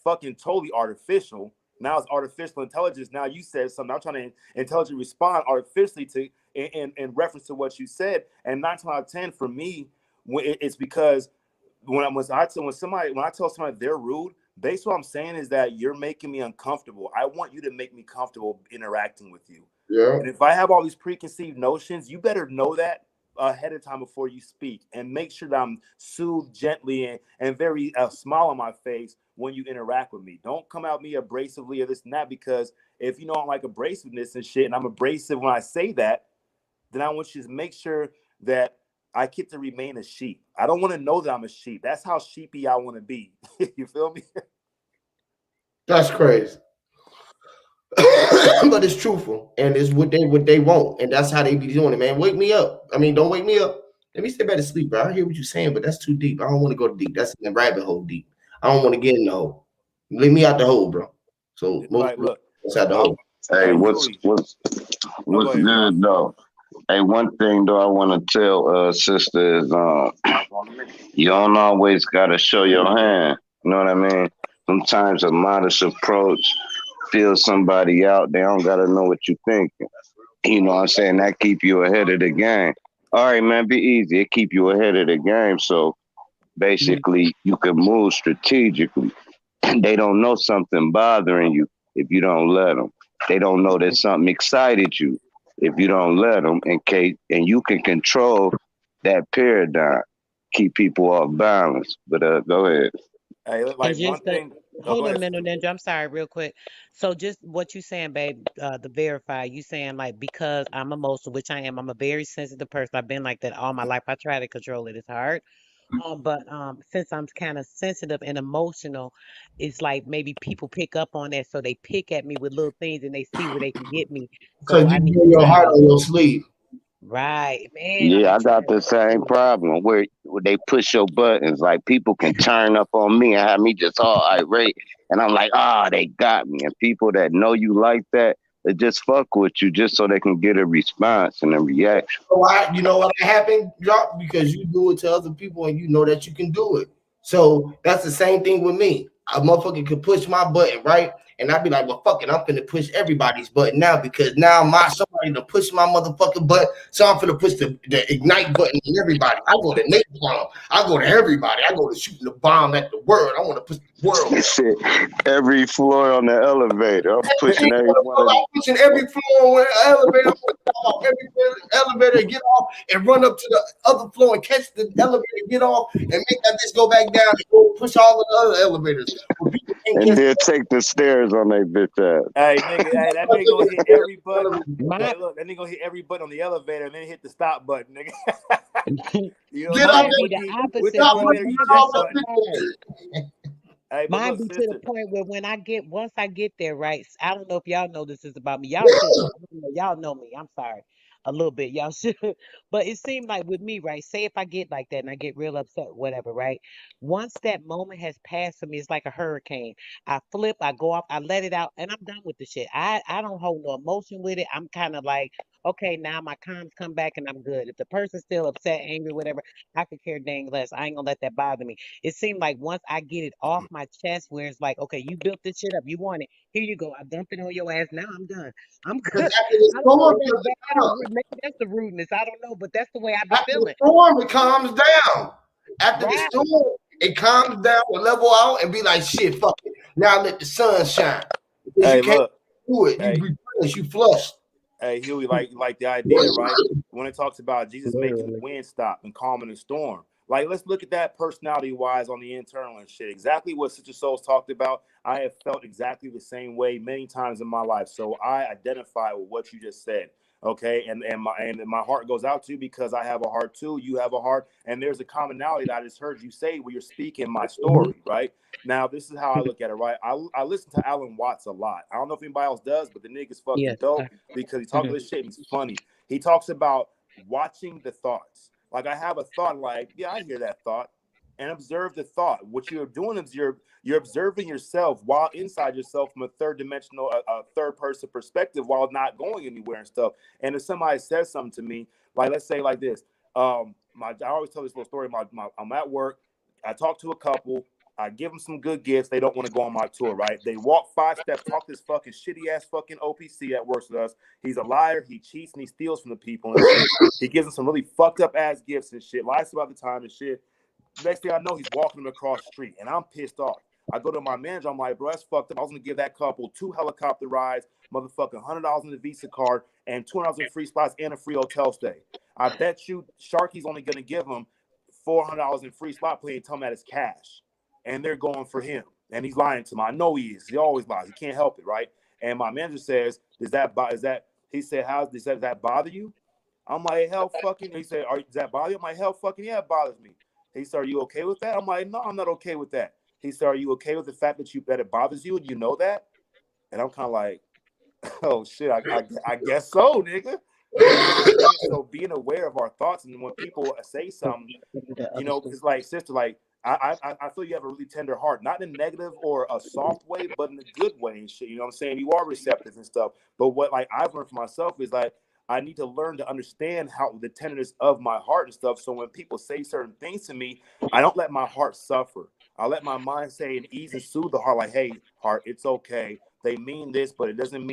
fucking totally artificial. Now it's artificial intelligence. Now you said something. I'm trying to intelligently respond artificially to in reference to what you said. And 9 times out of 10 for me, it's because when I tell somebody they're rude, basically what I'm saying is that you're making me uncomfortable. I want you to make me comfortable interacting with you. Yeah. And if I have all these preconceived notions, you better know that ahead of time before you speak, and make sure that I'm soothed gently and very smile on my face when you interact with me. Don't come at me abrasively or this and that, because if you know I'm like abrasiveness and shit, and I'm abrasive when I say that, then I want you to make sure that I get to remain a sheep. I don't want to know that I'm a sheep. That's how sheepy I want to be. You feel me? That's crazy. But it's truthful, and it's what they want, and that's how they be doing it, man. Wake me up. I mean, don't wake me up. Let me stay back to sleep, bro. I hear what you're saying, but that's too deep. I don't want to go deep. That's in the rabbit hole deep. I don't want to get in the hole. Leave me out the hole, bro. So most Like, look, outside the hole. Hey, what's Huey. what's what's ahead, bro. good though? Hey, one thing though I want to tell sister is you don't always gotta show your hand. You know what I mean? Sometimes a modest approach feels somebody out. They don't gotta know what you think. You know what I'm saying? That keep you ahead of the game. All right, man, be easy. It keep you ahead of the game. So basically, you can move strategically. They don't know something bothering you if you don't let them. They don't know that something excited you if you don't let them. And you can control that paradigm, keep people off balance. But go ahead. Hey, And like one just the thing. Oh, hold go on a ahead, minute, sister. Ninja. I'm sorry, real quick. So just what you saying, babe, the verify, you saying like because I'm emotional, which I am, I'm a very sensitive person. I've been like that all my life. I try to control it. It's hard. But since I'm kind of sensitive and emotional, it's like maybe people pick up on that, so they pick at me with little things and they see where they can get me. Because So I you need wear to your heart tighten up. on your sleeve. Right, man. I Yeah, be I got trying the same to. problem where they push your buttons. Like people can turn up on me and have me just all irate, and I'm like, they got me. And people that know you like that, they just fuck with you just so they can get a response and a reaction. So you know what happened, Drop? Because you do it to other people and you know that you can do it. So that's the same thing with me. A motherfucker could push my button, right? And I'd be like, well, fuck it, I'm finna push everybody's button now because now somebody to push my motherfucking button. So I'm finna push the ignite button on everybody. I go to napalm. I go to everybody. I go to shooting the bomb at the world. I want to push the world. Shit, every floor on the elevator, I'm pushing every one of I'm pushing every floor on the elevator. Every elevator, get off and run up to the other floor and catch the elevator, get off and make that bitch go back down and go push all of the other elevators. But people can't and catch then take the stairs on their bitch ass. Hey, nigga, hey, that nigga gonna hit every button. My Hey, look, that nigga gonna hit every button on the elevator and then hit the stop button, nigga. You know, get look off mine at be what the you with the opposite, stop bro. elevator pushing you it Mine be just off so the button. hard. bitches. Hey, but Mine look, be to the sister. point where once I get there, right? I don't know if y'all know this is about me. Y'all should know. I don't know. Y'all know me. I'm sorry. A little bit. Y'all should. But it seemed like with me, right? Say if I get like that and I get real upset, whatever, right? Once that moment has passed for me, it's like a hurricane. I flip, I go off, I let it out, and I'm done with the shit. I don't hold no emotion with it. I'm kind of like, okay, now my calms come back and I'm good. If the person's still upset, angry, whatever, I could care dang less. I ain't gonna let that bother me. It seemed like once I get it off my chest, where it's like, okay, you built this shit up, you want it, here you go. I dump it on your ass. Now I'm done. I'm Because good. after the I don't know storm, if it that's bad or calms. rude. Maybe that's the rudeness. I don't know, but that's the way I be After the feeling. storm, it calms down. After the Right. storm, it calms down, will level out, and be like, shit, fuck it. Now let the sun shine. Because you Hey, can't look. do it. You Hey, replenish, you flush. hey, Huey, like the idea, right? When it talks about Jesus making the wind stop and calming the storm. Like, let's look at that personality wise on the internal and shit. Exactly what Sister Souls talked about. I have felt exactly the same way many times in my life. So I identify with what you just said. Okay. And my heart goes out to you because I have a heart too. You have a heart. And there's a commonality that I just heard you say where you're speaking my story, right? Now, this is how I look at it, right? I listen to Alan Watts a lot. I don't know if anybody else does, but the nigga's fucking Yes. dope because he talks Mhm. this shit and he's funny. He talks about watching the thoughts. Like I have a thought, like, yeah, I hear that thought. And observe the thought. What you're doing is you're observing yourself while inside yourself from a third dimensional, a third person perspective while not going anywhere and stuff. And if somebody says something to me, like let's say like this, I always tell this little story. I'm at work. I talk to a couple. I give them some good gifts. They don't want to go on my tour, right? They walk 5 steps, talk this fucking shitty ass fucking OPC that works with us. He's a liar. He cheats and he steals from the people and shit. He gives them some really fucked up ass gifts and shit. Lies about the time and shit. Next thing I know, he's walking them across the street, and I'm pissed off. I go to my manager. I'm like, bro, that's fucked up. I was gonna give that couple 2 helicopter rides, motherfucking $100 in the Visa card, and $200 in free spots and a free hotel stay. I bet you Sharky's only gonna give him $400 in free spot play and tell him that it's cash. And they're going for him. And he's lying to me. I know he is. He always lies. He can't help it, right? And my manager says, he said, does that bother you? I'm like, hell fucking, he said, does that bother you? I'm like, hell fucking yeah, it bothers me. He said, are you okay with that? I'm like, no, I'm not okay with that. He said, are you okay with the fact that it bothers you and you know that? And I'm kind of like, oh shit, I guess so, nigga. So being aware of our thoughts, and when people say something, you know, because like sister, like I feel you have a really tender heart, not in a negative or a soft way, but in a good way and shit. You know what I'm saying? You are receptive and stuff. But what like I've learned for myself is like I need to learn to understand how the tenderness of my heart and stuff. So when people say certain things to me, I don't let my heart suffer. I let my mind say and ease and soothe the heart, like, hey, heart, it's okay. They mean this, but it doesn't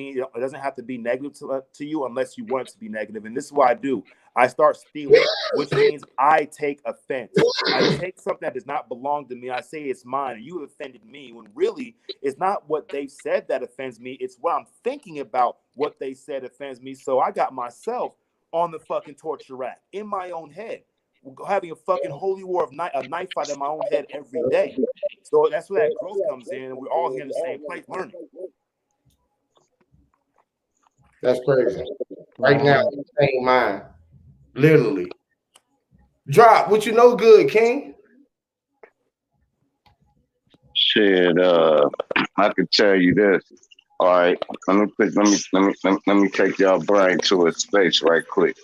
have to be negative to you unless you want it to be negative. And this is what I do. I start stealing, which means I take offense. I take something that does not belong to me. I say it's mine, and you have offended me, when really it's not what they said that offends me. It's what I'm thinking about what they said offends me. So I got myself on the fucking torture rack in my own head, having a fucking holy war of a knife fight in my own head every day. So that's where that growth comes in, and we're all here in the same place learning. That's crazy. Right now, same mind. Literally. Drop what you know good, King. Shit, I could tell you this. All right, let me take y'all brain to a space right quick.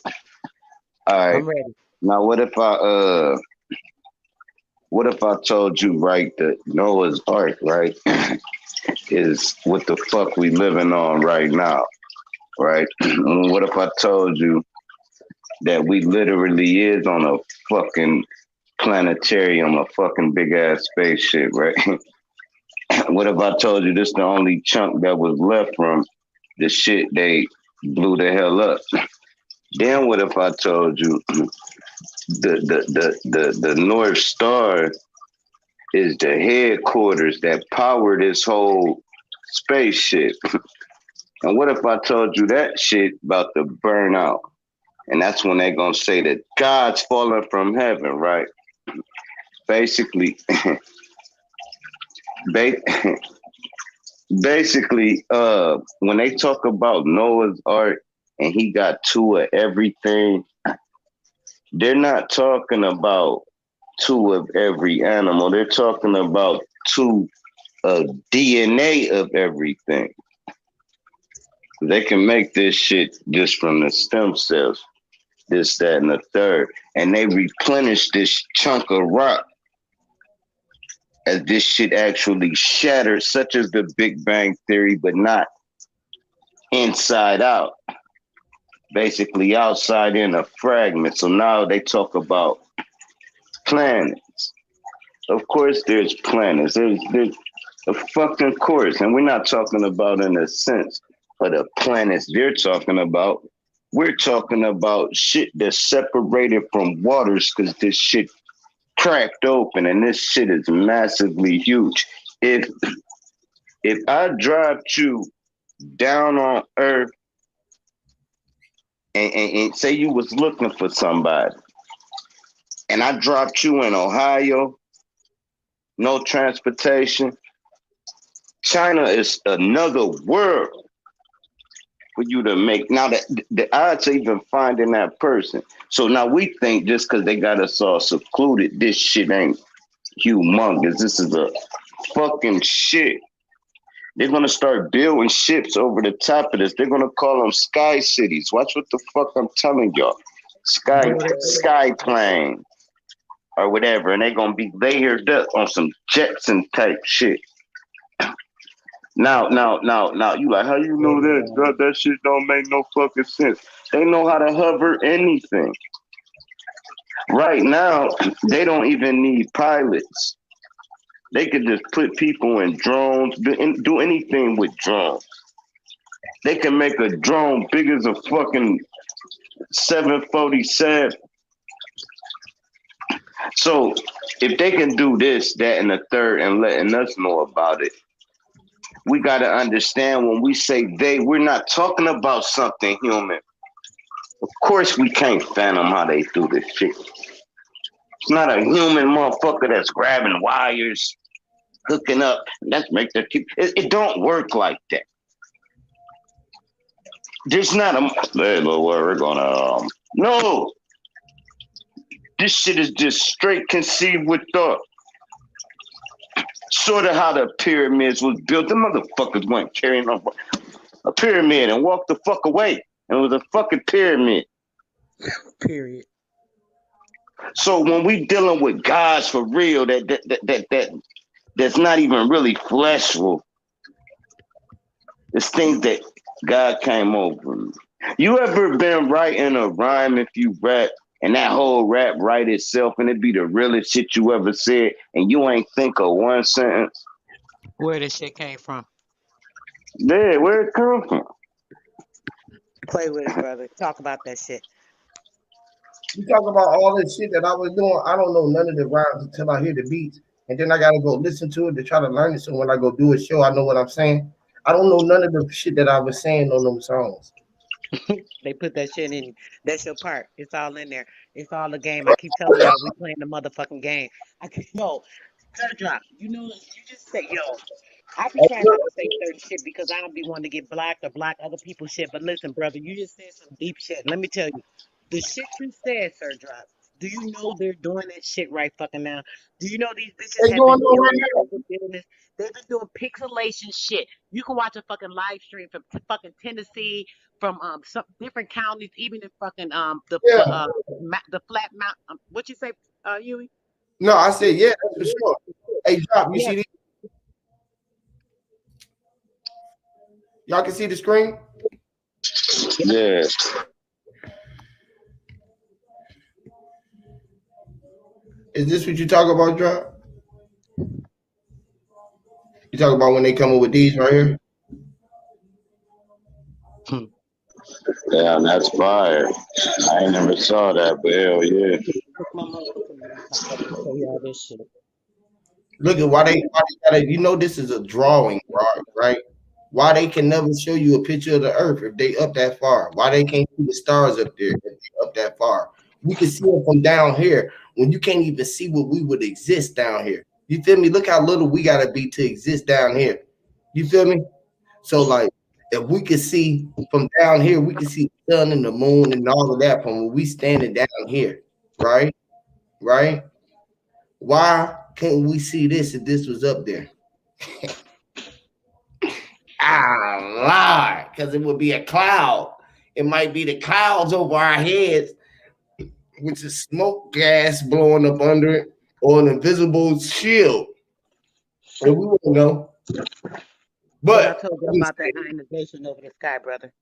All right. I'm ready. Now, what if I told you, right, that Noah's Ark, right, is what the fuck we living on right now, right? What if I told you that we literally is on a fucking planetarium, a fucking big ass spaceship, right? What if I told you this the only chunk that was left from the shit they blew the hell up? Then what if I told you the North Star is the headquarters that power this whole spaceship? And what if I told you that shit about to burn out? And that's when they're gonna say that God's falling from heaven, right? Basically, when they talk about Noah's Ark and he got 2 of everything, they're not talking about 2 of every animal. They're talking about 2 of DNA of everything. They can make this shit just from the stem cells, this, that, and the third. And they replenish this chunk of rock as this shit actually shatters, such as the Big Bang Theory, but not inside out. Basically outside in a fragment. So now they talk about planets. Of course there's planets. There's a fucking course. And we're not talking about in a sense of the planets they're talking about. We're talking about shit that's separated from waters because this shit cracked open and this shit is massively huge. If I dropped you down on Earth and say you was looking for somebody, and I dropped you in Ohio, no transportation, China is another world for you to make. Now the odds of even finding that person. So now we think just because they got us all secluded, this shit ain't humongous. This is a fucking shit. They're gonna start building ships over the top of this. They're gonna call them sky cities. Watch what the fuck I'm telling y'all. Sky plane or whatever, and they're gonna be layered up on some Jetson type shit. Now, you like, how you know that? That shit don't make no fucking sense. They know how to hover anything. Right now, they don't even need pilots. They could just put people in drones, do anything with drones. They can make a drone big as a fucking 747. So if they can do this, that, and the third, and letting us know about it, we got to understand when we say they, we're not talking about something human. Of course, we can't fathom how they do this shit. It's not a human motherfucker that's grabbing wires, hooking up. Let's make the it don't work like that. There's not a hey, look, we're gonna no. This shit is just straight conceived with thought. Sort of how the pyramids was built. The motherfuckers went carrying a pyramid and walked the fuck away. It was a fucking pyramid. Period. So when we dealing with gods for real, that's not even really fleshful. It's things that God came over. You ever been writing a rhyme if you rap and that whole rap write itself and it be the realest shit you ever said and you ain't think of one sentence? Where this shit came from? Yeah, where it come from? Play with it, brother. Talk about that shit. You talk about all this shit that I was doing. I don't know none of the rhymes until I hear the beats, and then I gotta go listen to it to try to learn it. So when I go do a show, I know what I'm saying. I don't know none of the shit that I was saying on them songs. They put that shit in. That's your part. It's all in there. It's all a game. I keep telling y'all we playing the motherfucking game. Yo, drop. You know, you just say, yo. I be trying not to say certain shit because I don't be wanting to get blocked or block other people's shit. But listen, brother, you just said some deep shit. Let me tell you, the shit you said, Sir Drop. Do you know they're doing that shit right fucking now? Do you know these bitches They have going been on right doing now. over business? They've been doing pixelation shit. You can watch a fucking live stream from fucking Tennessee, from some different counties, even in fucking Yeah. the flat mount. What you say, Huey? No, I said yeah, that's for sure. Hey, drop. You Yeah, see this? Y'all can see the screen. Yeah. Is this what you talk about, drop? You talk about when they come up with these right here. Damn, that's fire. I ain't never saw that, but hell yeah. Look my motherfucking laptop up and show y'all this shit. Look at why they gotta. You know this is a drawing, right? Why they can never show you a picture of the Earth if they up that far? Why they can't see the stars up there if they up that far? We can see them from down here when you can't even see what we would exist down here. You feel me? Look how little we gotta be to exist down here. You feel me? So like, if we could see from down here, we can see the sun and the moon and all of that from where we standing down here, right? Right? Why can't we see this if this was up there? Lord, because it would be a cloud. It might be the clouds over our heads, which is smoke gas blowing up under it, or an invisible shield. And we won't know. But I But told you about that ionization over the sky, brother.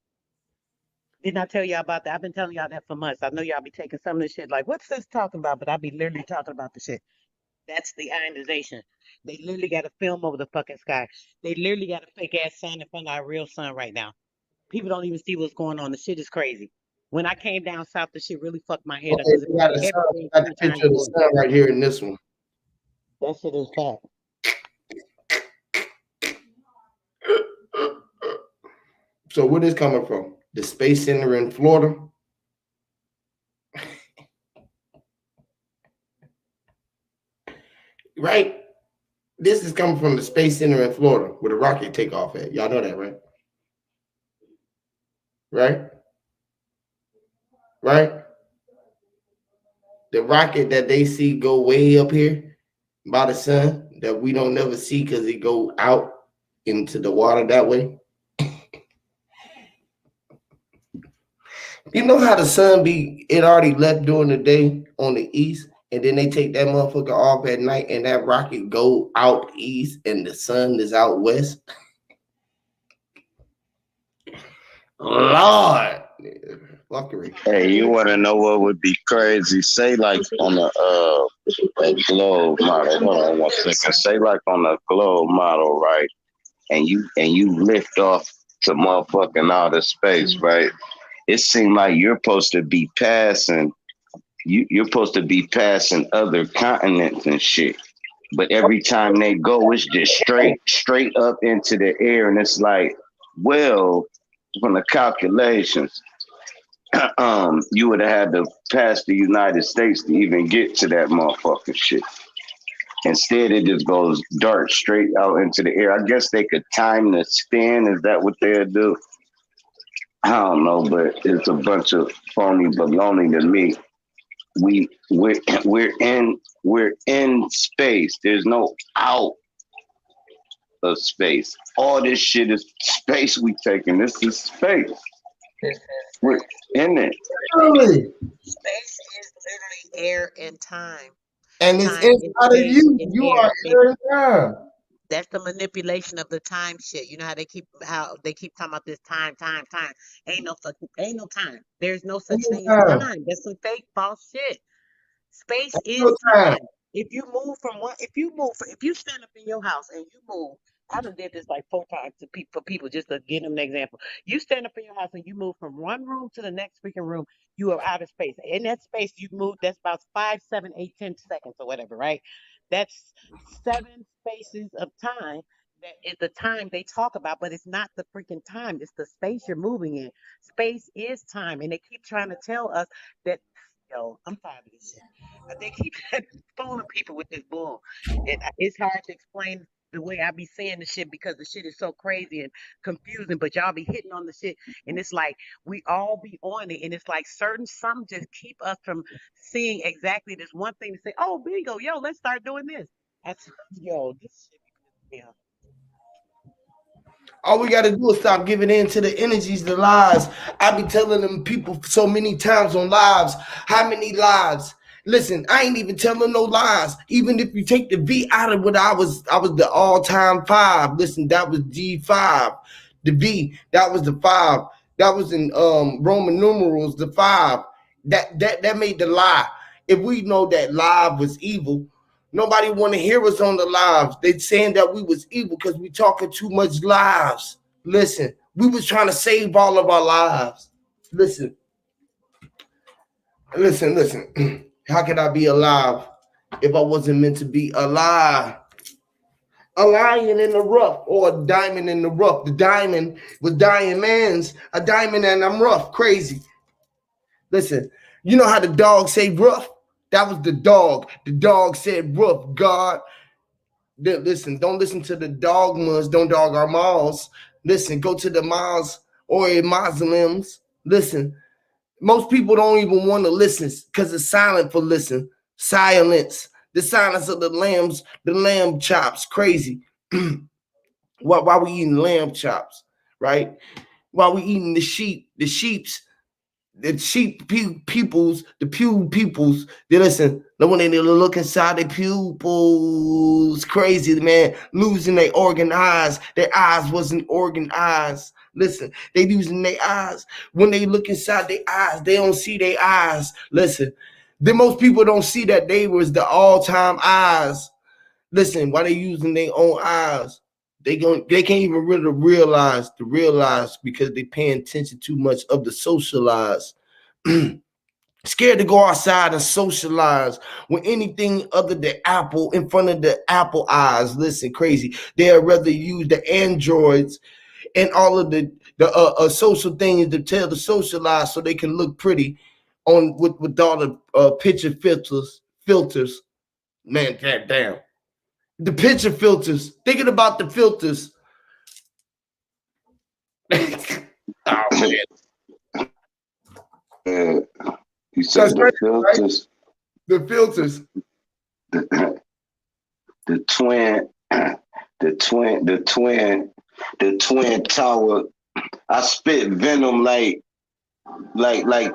Didn't I tell y'all about that? I've been telling y'all that for months. I know y'all be taking some of this shit like, what's this talking about? But I be literally talking about the shit. That's the ionization. They literally got a film over the fucking sky. They literally got a fake ass sun in front of our real sun right now. People don't even see what's going on. The shit is crazy. When I came down south, the shit really fucked my head up okay, because we got a sun, we everything got two the times picture of the more. sun right here in this one. That shit is fact. So where this coming from? The Space Center in Florida. Right? This is coming from the Space Center in Florida where the rocket take off at. Y'all know that, right? Right? Right? The rocket that they see go way up here by the sun that we don't never see because it go out into the water that way. You know how the sun be, it already left during the day on the east, and then they take that motherfucker off at night, and that rocket go out east, and the sun is out west. Lord, fuckery. Hey, you want to know what would be crazy? Say like on the A globe model. Hold on one second. Say like on a globe model, right? And you lift off to motherfucking outer space, right? It seemed like you're supposed to be passing. You're supposed to be passing other continents and shit. But every time they go, it's just straight up into the air, and it's like, well, from the calculations, you would have had to pass the United States to even get to that motherfucking shit. Instead, it just goes dart straight out into the air. I guess they could time the spin. Is that what they'd do? I don't know, but it's a bunch of phony baloney to me. We're in space. There's no out of space. All this shit is space we taking. This is space. We're in it. Really? Space is literally air and time. And it's Time is inside of space you. and You air. are every time. That's the manipulation of the time shit. You know how they keep talking about this time. Ain't no time. There's no such Every thing as time. time. That's some fake false shit. Space is No time. time. If you move from one, if you stand up in your house and you move, I done did this like 4 times for people just to give them an example. You stand up in your house and you move from one room to the next freaking room, you are out of space. In that space you move, that's about 5, 7, 8, 10 seconds or whatever, right? That's 7 spaces of time. That is the time they talk about, but it's not the freaking time. It's the space you're moving in. Space is time, and they keep trying to tell us that. Yo, I'm tired of this shit. They keep fooling people with this bull. It's hard to explain the way I be saying the shit because the shit is so crazy and confusing, but y'all be hitting on the shit, and it's like we all be on it, and it's like some just keep us from seeing exactly this one thing to say, oh, bingo, yo, let's start doing this. That's yo, this shit be pissing me off. All we got to do is stop giving in to the energies, the lies. I be telling them people so many times on lives. How many lies? Listen, I ain't even telling no lies. Even if you take the V out of what I was the all-time 5. Listen, that was G5. The V, that was the 5. That was in Roman numerals, the 5. That made the lie. If we know that live was evil, nobody want to hear us on the lives. They saying that we was evil because we talking too much lives. Listen, we was trying to save all of our lives. Listen. How could I be alive if I wasn't meant to be alive? A lion in the rough or a diamond in the rough. The diamond was dying man's a diamond and I'm rough. Crazy. Listen, you know how the dog say rough? That was the dog. The dog said rough, God. Listen, don't listen to the dogmas. Don't dog our malls. Listen, go to the mosques or Muslims. Listen, most people don't even want to listen because it's silent for listen. Silence. The silence of the lambs, the lamb chops. Crazy. Why we eating lamb chops, right? Why we eating the sheeps, the peoples, the pew peoples. They listen. When they look inside their pupils, crazy man, losing their organ eyes. Their eyes wasn't organized. Listen, they losing their eyes. When they look inside their eyes, they don't see their eyes. Listen, then most people don't see that they was the all-time eyes. Listen, why they using their own eyes? They can't even really realize because they paying attention too much of the socialized. Scared to go outside and socialize with anything other than Apple in front of the Apple eyes. Listen, crazy. They'd rather use the Androids and all of the social things to tell the socialize so they can look pretty on with all the picture filters. Man, damn. The picture filters. Thinking about the filters. Oh man. You That's said the crazy, right? filters, The filters. the twin, the twin tower. I spit venom like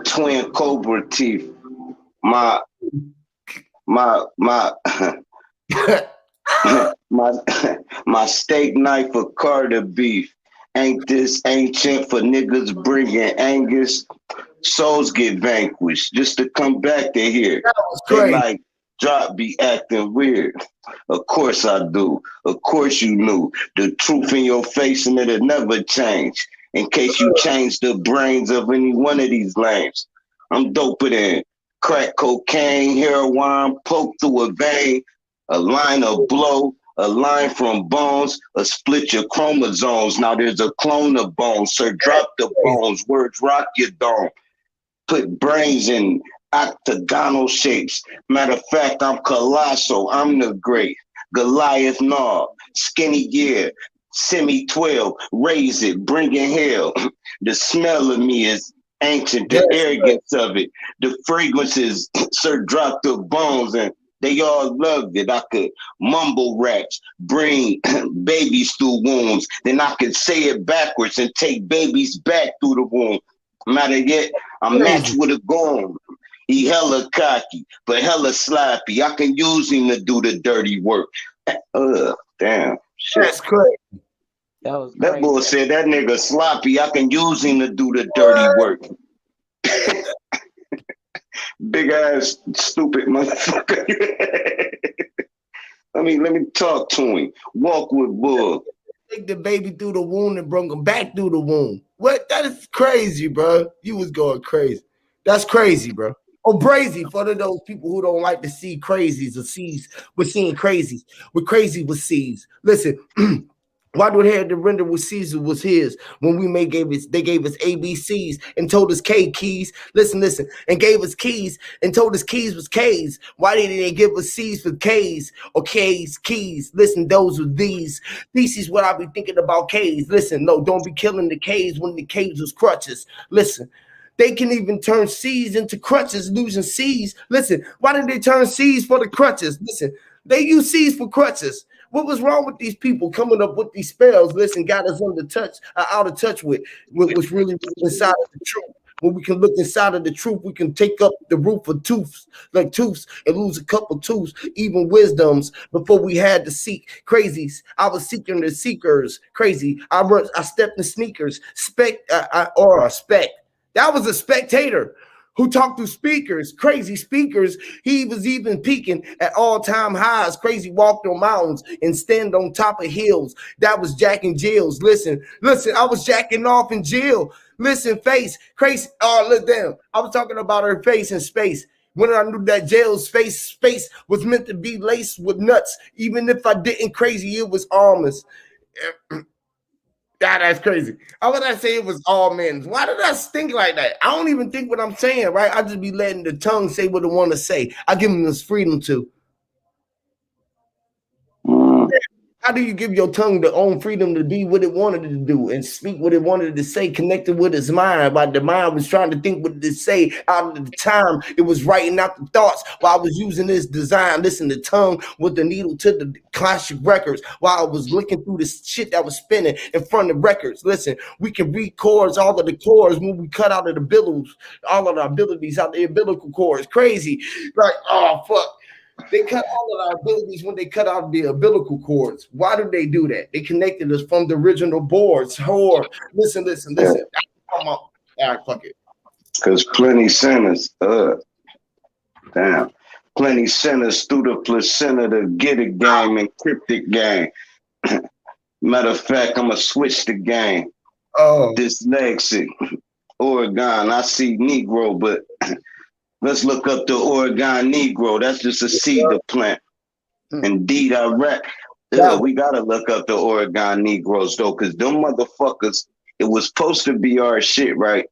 twin cobra teeth. My my my my steak knife of Carter beef. Ain't this ancient for niggas bringing Angus? Souls get vanquished just to come back to here. That was They crazy. like drop be acting weird. Of course I do. Of course you knew. The truth in your face and it'll never change. In case you change the brains of any one of these lames. I'm doper than crack cocaine, heroin, poke through a vein, a line of blow, a line from bones, a split your chromosomes. Now there's a clone of bones. Sir, drop the bones. Words rock your dome. Put brains in octagonal shapes. Matter of fact, I'm colossal. I'm the great. Goliath Gnaw. Skinny gear. Semi 12. Raise it. Bring it hell. The smell of me is ancient. The arrogance of it. The fragrances. Sir, drop the bones and they all loved it. I could mumble raps, bring babies through wombs. Then I could say it backwards and take babies back through the womb. Matter yet, I'm matched with a goon. He hella cocky, but hella sloppy. I can use him to do the dirty work. Damn. Shit. That's crazy. That boy said that nigga sloppy. I can use him to do the dirty work. Big ass stupid motherfucker. let me talk to him. Walk with Bull. Take the baby through the womb and bring him back through the womb. What? That is crazy, bro. You was going crazy. That's crazy, bro. Oh, brazy for those people who don't like to see crazies or sees. We're seeing crazies. We're crazy with C's. Listen. Why do they have to render with Caesar was his when they gave us ABCs and told us K keys? Listen, and gave us keys and told us keys was K's. Why didn't they give us C's for K's or K's keys? Listen, those were these. This is what I be thinking about K's. Listen, no, don't be killing the K's when the K's was crutches. Listen. They can even turn C's into crutches, losing C's. Listen, why did they turn C's for the crutches? Listen, they use C's for crutches. What was wrong with these people coming up with these spells? Listen, got us out of touch with what's really inside of the truth. When we can look inside of the truth, we can take up the roof of tooths, and lose a couple tooths, even wisdoms. Before we had to seek crazies, I was seeking the seekers. Crazy, I stepped in sneakers. Spec. That was a spectator who talked through speakers, crazy speakers. He was even peaking at all-time highs. Crazy walked on mountains and stand on top of hills. That was Jack in jails. Listen, I was jacking off in jail. Listen, face, crazy. Oh, look down. I was talking about her face in space. When I knew that jail's space was meant to be laced with nuts. Even if I didn't crazy, it was almonds. That's crazy. How would I say it was all men? Why did I think like that? I don't even think what I'm saying, right? I just be letting the tongue say what it want to say. I give them this freedom to. How do you give your tongue the own freedom to be what it wanted to do and speak what it wanted to say, connected with its mind? While the mind was trying to think what to say out of the time, it was writing out the thoughts while I was using this design. Listen, the tongue with the needle to the classic records while I was looking through the shit that was spinning in front of records. Listen, we can read chords, all of the chords when we cut out of the billows, all of the abilities out the umbilical cords. Crazy. Like, oh, fuck. They cut all of our abilities when they cut out the umbilical cords. Why do they do that? They connected us from the original boards. Listen. Fuck it. Because plenty sinners, plenty sinners through the placenta to get a game, encrypted game. Matter of fact, I'm going to switch the game. Oh. Dyslexic. Oregon, I see Negro, but let's look up the Oregon Negro. That's just a seed to plant. Indeed, I rap. We gotta look up the Oregon Negroes though, because them motherfuckers, it was supposed to be our shit, right?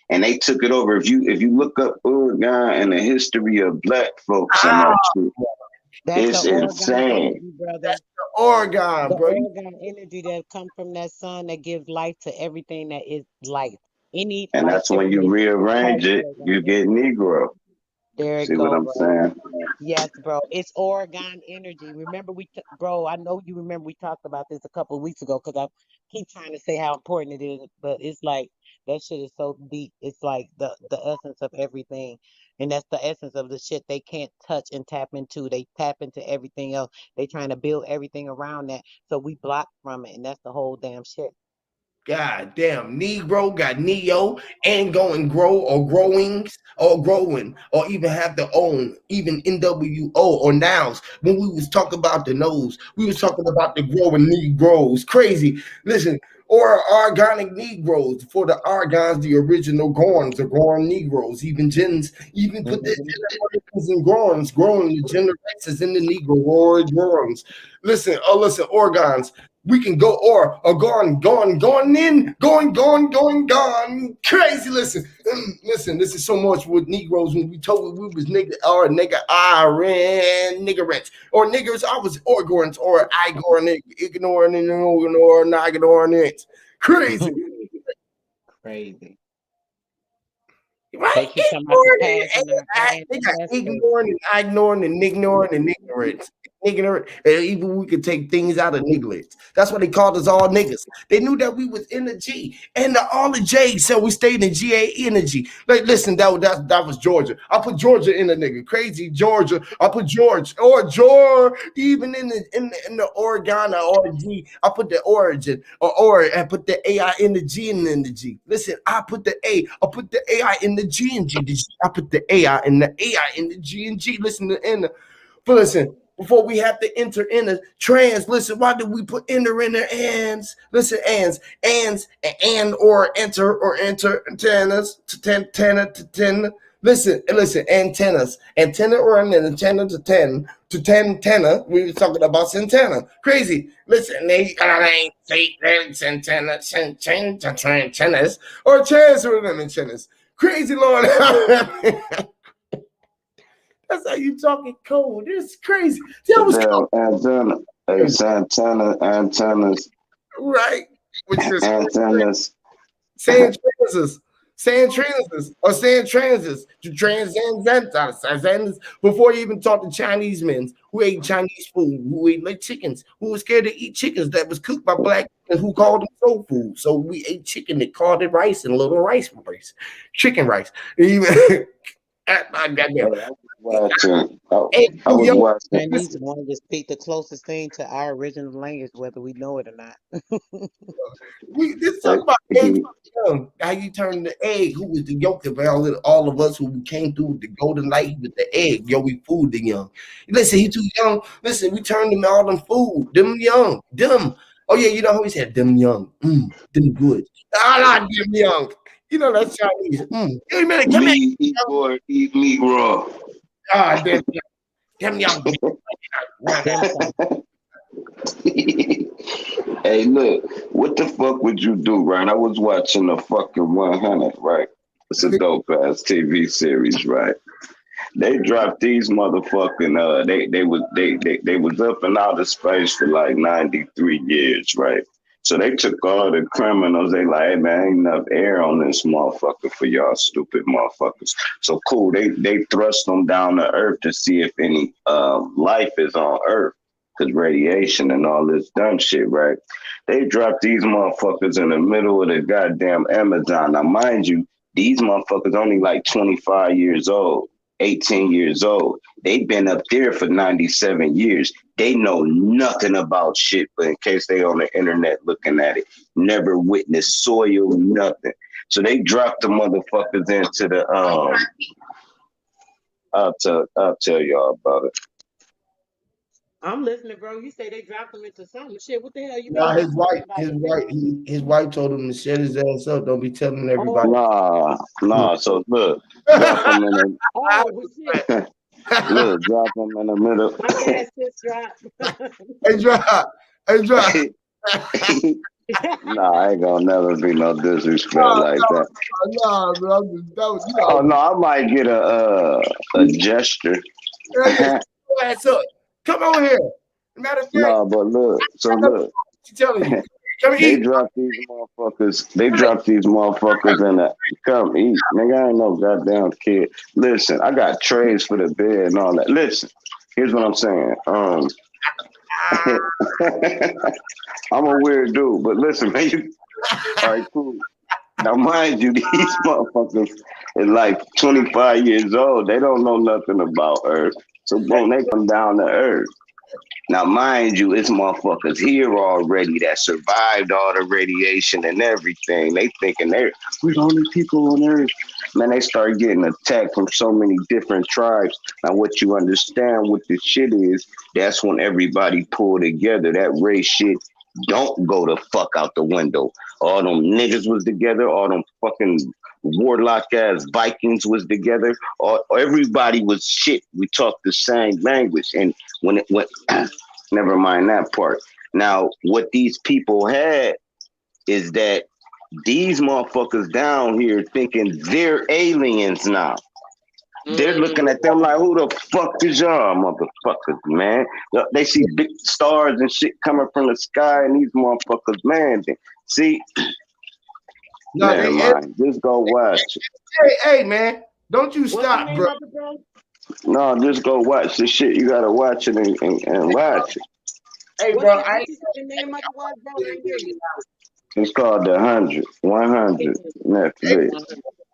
And they took it over. If you look up Oregon and the history of black folks and that shit, it's insane. Energy, brother. That's the Oregon, the bro. Oregon energy that come from that sun that gives life to everything that is life. Any and life that's when you rearrange it, you get Negro. There it See what I'm bro. saying? Yes, bro. It's Oregon energy. Remember, bro, I know you remember we talked about this a couple of weeks ago because I keep trying to say how important it is, but it's like that shit is so deep. It's like the essence of everything. And that's the essence of the shit they can't touch and tap into. They tap into everything else. They trying to build everything around that. So we block from it. And that's the whole damn shit. God damn, Negro got Neo and go and grow or growings or growing or even have their own, even NWO or nows. When we was talking about the nose, we was talking about the growing Negroes. Crazy. Listen, or organic Negroes for the Argons, the original Gorns, the Gorn Negroes, even gens, even put the Mhm. generations in Gorns, growing the generations in the Negro or Gorns. Listen, oh listen, organs. We can go or gone. Crazy. Listen, listen. This is so much with Negroes when we told we was nigga or nigga iron niggerants or niggers. I was orgorants or ignoring or not ignoring it. Crazy, Crazy. They right? keep talking about the passing our They got ancestors. ignorant. Ignorant. And even we could take things out of nigglets. That's why they called us all niggas. They knew that we was in the G. And all the J said we stayed in GA energy. Like, listen, that was Georgia. I put Georgia in the nigga. Crazy Georgia. I put George or even in the Oregon or G. I put the origin or I put the AI in the G and in the G. Listen, I put the A. I put the AI in the G and G. I put the AI in the AI in the G and G. Listen to but listen, before we have to enter in a trans, listen, why did we put enter in the ands? Listen, ands, and or enter antennas to ten. Listen, antennas, antenna or an antenna to 10 tenna. We were talking about Santana. Crazy. Listen, they ain't say antennas or trans or antennas. Crazy Lord. That's how you talking code. It's crazy. That was Damn antenna. Hey, antennas, right. Which is antennas. saying saying transits to transcend before you even talk to Chinese men who ate Chinese food, who ate like chickens, who was scared to eat chickens that was cooked by black and who called them soul food. So we ate chicken that called it rice and little rice, chicken rice. Even Hey, goddamn. watching. Hey, I was yo, watching. Chinese listen, wanted to speak the closest thing to our original language, whether we know it or not. we this talk Hey, about eggs young. How you turn the egg? Who was the yolk of all of us who came through with the golden light with the egg? Yo, we food the young. Listen, he too young. Listen, we turned them all them food. Them young. Them. Oh yeah, you know how he said them young. Them good. Ah, nah, them young. You know that's Chinese. Hey man, come here. me eat boy, eat meat raw. Ah, them young. Dim sum. Hey, look, what the fuck would you do, right? I was watching the fucking 100, right? It's a dope ass TV series, right? They dropped these motherfucking they was up in outer space for like 93 years, right? So they took all the criminals, they like, hey man, ain't enough air on this motherfucker for y'all stupid motherfuckers. So cool, they thrust them down to earth to see if any life is on earth. Cause radiation and all this dumb shit, right? They dropped these motherfuckers in the middle of the goddamn Amazon. Now mind you, these motherfuckers only like 25 years old. 18 years old. They've been up there for 97 years. They know nothing about shit, but in case they on the internet looking at it, never witnessed soil, nothing. So they dropped the motherfuckers into the I'll tell y'all about it. I'm listening, bro. You say they dropped them into something. Shit, what the hell you Nah, mean? Y'all talking about the big? his wife told him to shut his ass up. Don't be telling everybody. Oh, Nah. So look, drop them in oh, well, shit. the drop them in the middle. My bad, sis dropped. Hey, drop. Hey, drop. Nah, I ain't gonna never be no disrespect Nah, like that. nah, bro. That was, you Oh know, no, I might get a gesture. yeah, yeah, shut your ass up. Come over here. Matter of fact, No, but look, so I know look, what she's telling you. Come they eat. drop these motherfuckers. They drop these motherfuckers in the come eat. Nigga, I ain't no goddamn kid. Listen, I got trays for the bed and all that. Listen, here's what I'm saying. I'm a weird dude, but listen, man, you all right, cool. Now, mind you, these motherfuckers is like 25 years old. They don't know nothing about Earth. So, boom, they come down to Earth. Now, mind you, it's motherfuckers here already that survived all the radiation and everything. They thinking we're the only people on Earth. Man, they start getting attacked from so many different tribes. Now, what you understand what this shit is, that's when everybody pull together. That race shit don't go the fuck out the window. All them niggas was together. All them fucking warlock ass Vikings was together. Everybody was shit. We talked the same language. And when it went, never mind that part. Now, what these people had is that these motherfuckers down here thinking they're aliens now. They're looking at them like, who the fuck is y'all motherfuckers, man? They see big stars and shit coming from the sky, and these motherfuckers, man. See, No, never mind. Just go watch it. Hey, man, don't you stop, bro. No, just go watch the shit. You gotta watch it and watch it. Hey, bro, It's called the 100 Netflix.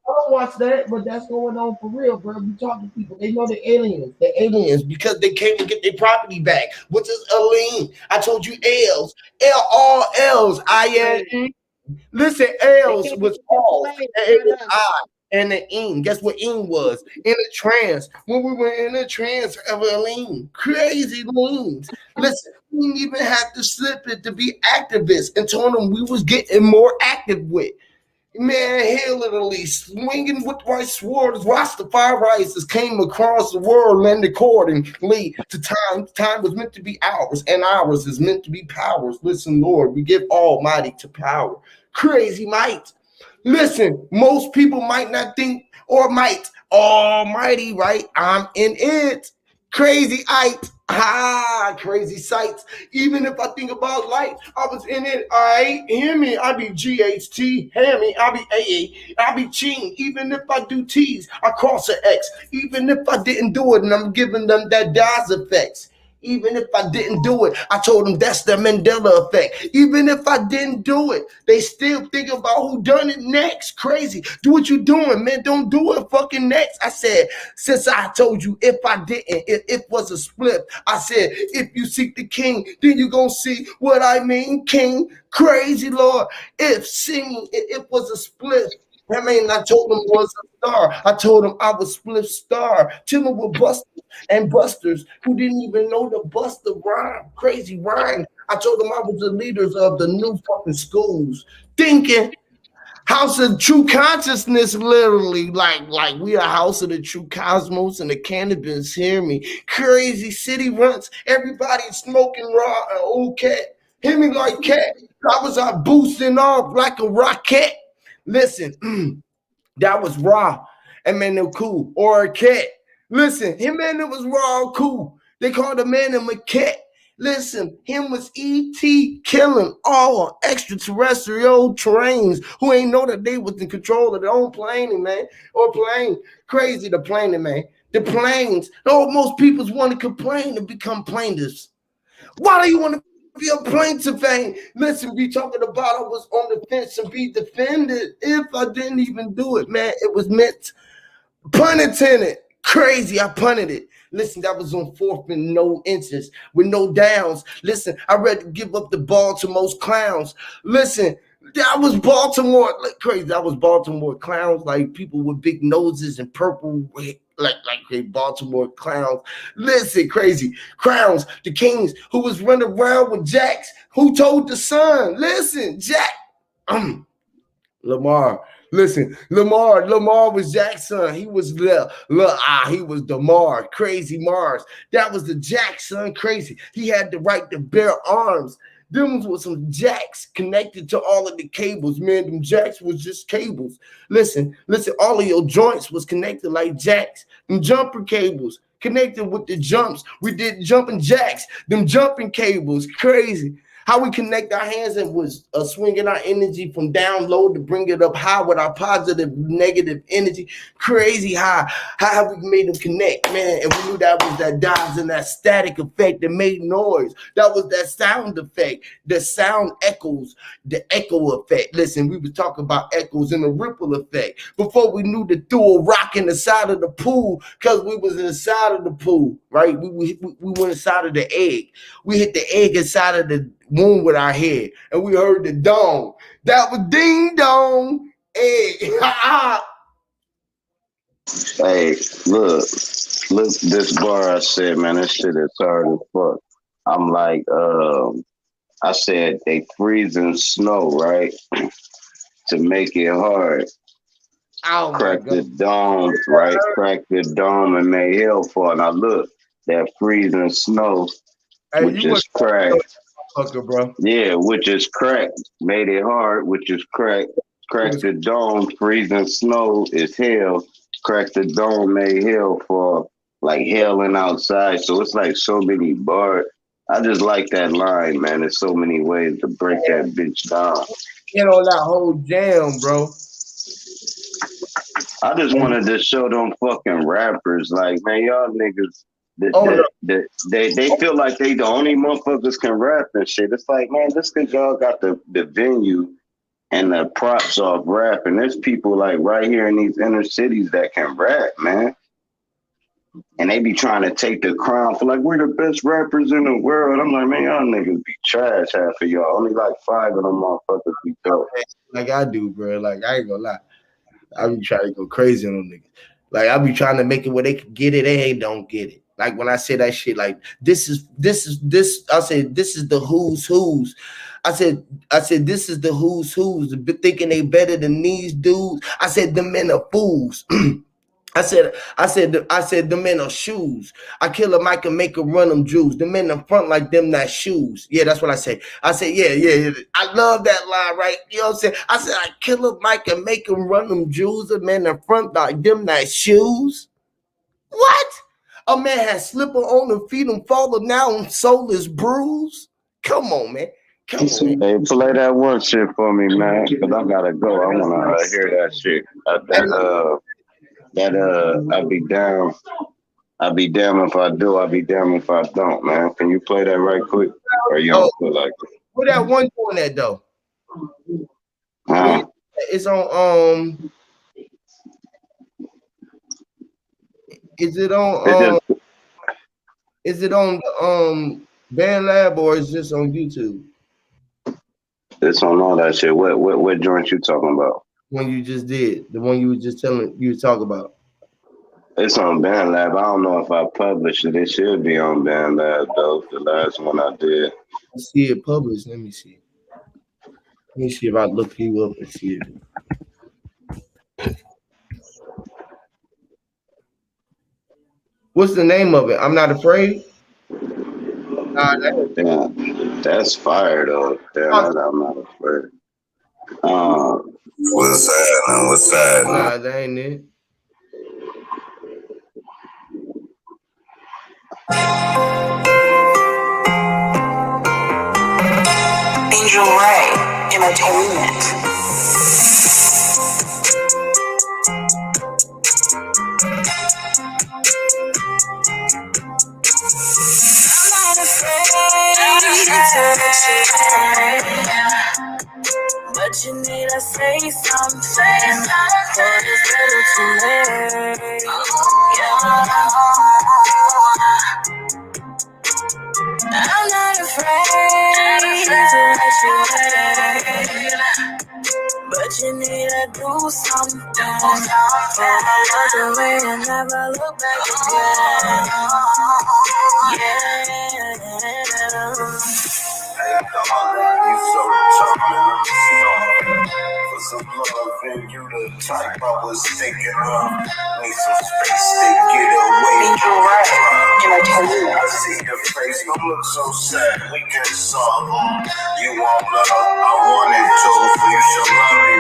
I don't watch that, but that's going on for real, bro. You talk to people, they know the aliens because they came to get their property back, which is a lien. I told you L's, all L's, I-N-E. Listen, L's was false, and it was I, and the ing. Guess what ing was? In a trance. When we were in a trance of a lean. Crazy leans. Listen, we didn't even have to slip it to be activists and told them we was getting more active with. Man, here literally swinging with white swords, Rastafari's came across the world and accordingly to time. Time was meant to be ours, and ours is meant to be powers. Listen, Lord, we give Almighty to power. Crazy might. Listen, most people might not think or might Almighty, right? I'm in it. Crazy crazy sights. Even if I think about life, I was in it. I hear me. I be GHT. Hear me. I be AA. I be Ching. Even if I do T's, I cross an X. Even if I didn't do it, and I'm giving them that DAS effects. Even if I didn't do it, I told them that's the Mandela effect. Even if I didn't do it, they still think about who done it next. Crazy. Do what you doing, man. Don't do it fucking next. I said, since I told you if I didn't, it was a split. I said, if you seek the king, then you gonna see what I mean, king. Crazy, Lord. If singing, it was a split. I mean, I told him was a star. I told him I was split star. Chilling with busters and busters who didn't even know the buster rhyme. Crazy rhyme. I told them I was the leaders of the new fucking schools. Thinking house of true consciousness, literally. Like we are house of the true cosmos and the cannabis, hear me. Crazy city runs. Everybody smoking raw and old cat. Hear me like cat. I was out boosting off like a rocket. Listen, that was raw. And man, they're cool. Or a cat. Listen, him and it was raw cool. They called the man a cat. Listen, him was E.T. killing all extraterrestrial trains who ain't know that they was in control of their own plane, man. Or plane. Crazy, the plane, man. The planes. Oh, most people want to complain and become plaintiffs. Why do you want to be a plaintiff? Listen, be talking about I was on the fence and be defended if I didn't even do it, man. It was meant. Pun intended. Crazy, I punted it. Listen, that was on 4th and no inches with no downs. Listen, I ready to give up the ball to most clowns. Listen, that was Baltimore. Like crazy, that was Baltimore clowns, like people with big noses and purple, like Baltimore clowns. Listen, crazy crowns, the kings who was running around with jacks. Who told the sun? Listen, Jack. Lamar. Listen, Lamar was Jack's son. He was he was DeMar, crazy Mars. That was the Jack son, crazy. He had the right to bear arms. Them was some jacks connected to all of the cables. Man, them jacks was just cables. Listen, all of your joints was connected like jacks. Them jumper cables connected with the jumps. We did jumping jacks. Them jumping cables, crazy. How we connect our hands and was swinging our energy from down low to bring it up high with our positive, negative energy. Crazy high. How have we made them connect, man? And we knew that was that dives and that static effect that made noise. That was that sound effect. The sound echoes, the echo effect. Listen, we was talking about echoes and the ripple effect. Before we knew to throw a rock in the side of the pool, because we was inside of the pool, right? We went inside of the egg. We hit the egg inside of the womb with our head, and we heard the dong. That was ding dong egg. Hey, look, this bar I said, man, this shit is hard as fuck. I'm like, I said they freezing snow, right? To make it hard. Oh Crack the dome, right? Crack the dome and make hell fall. Now look, that freezing snow, which is cracked. Okay, bro. Yeah, which is cracked. Made it hard, which is cracked. Crack the dome, freezing snow is hell. Crack the dome, made hell fall. Like hell and outside. So it's like so many bars. I just like that line, man. There's so many ways to break that bitch down. Get on that whole jam, bro. I just wanted to show them fucking rappers, like, man, y'all niggas, they feel like they the only motherfuckers can rap and shit. It's like, man, just because y'all got the venue and the props off rap, and there's people like right here in these inner cities that can rap, man. And they be trying to take the crown for like, we're the best rappers in the world. I'm like, man, y'all niggas be trash, half of y'all. Only like 5 of them motherfuckers be dope. Like I do, bro. Like I ain't gonna lie. I be trying to go crazy on them niggas. Like I be trying to make it where they can get it, they don't get it. Like when I say that shit, like this. I said this is the who's. I said this is the who's. Thinking they better than these dudes. I said the men are fools. I said the men are shoes. I kill a mic and make them run them Jews. The men in front like them not shoes. Yeah, that's what I say. I said, yeah. I love that line, right? You know what I'm saying? I said, I kill a mic and make them run them Jews. The men in front like them not shoes. What? A man has slipper on the feet and fallen now and soul is bruised. Come on, man. Come on. Hey, play that one shit for me, man. Cause I gotta go. I wanna hear that shit. I'll be down. I'll be damn if I do. I'll be damn if I don't, man. Can you play that right quick? Or you don't feel like it? Put that one doing that though. It's on is it on the Band Lab or is this on YouTube? It's on all that shit. What joint you talking about? One you just did, the one you were just telling you to talk about. It's on Band Lab. I don't know if I published it. It should be on Band Lab though. The last one I did. I see it published. Let me see. Let me see if I look you up and see it. What's the name of it? I'm Not Afraid. Damn, that's fire though. Damn, I'm Not Afraid. What's happening? Nah, that ain't it. Angel Ray Entertainment. But you need to say something for this little too late. I'm not afraid to let you in, but you need to do something for I walk away and never look back again. Hey, darling, you so charming, I'm starving for some love, and you the type I was thinking of. Need some space to get away. Angel Ray, I see your face, don't look so sad. We can solve them. You want love, I want it too, so you should love me.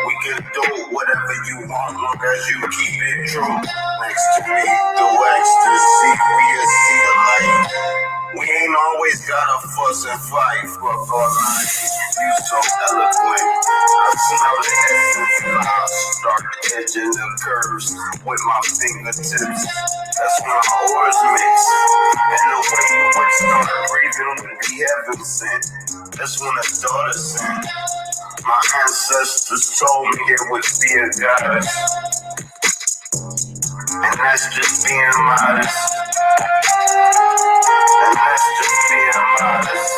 We can do whatever you want, long as you keep it true. Next to me, the ecstasy, we see the light. We ain't always gotta fuss and fight. Fuck all I you so eloquent. I smell the essence. I start edging the curves with my fingertips. That's when my oars mix. And the way you would start breathing would be heaven sent. That's when a daughter sent. My ancestors told me there would be a goddess. And that's just being modest. And that's just being modest.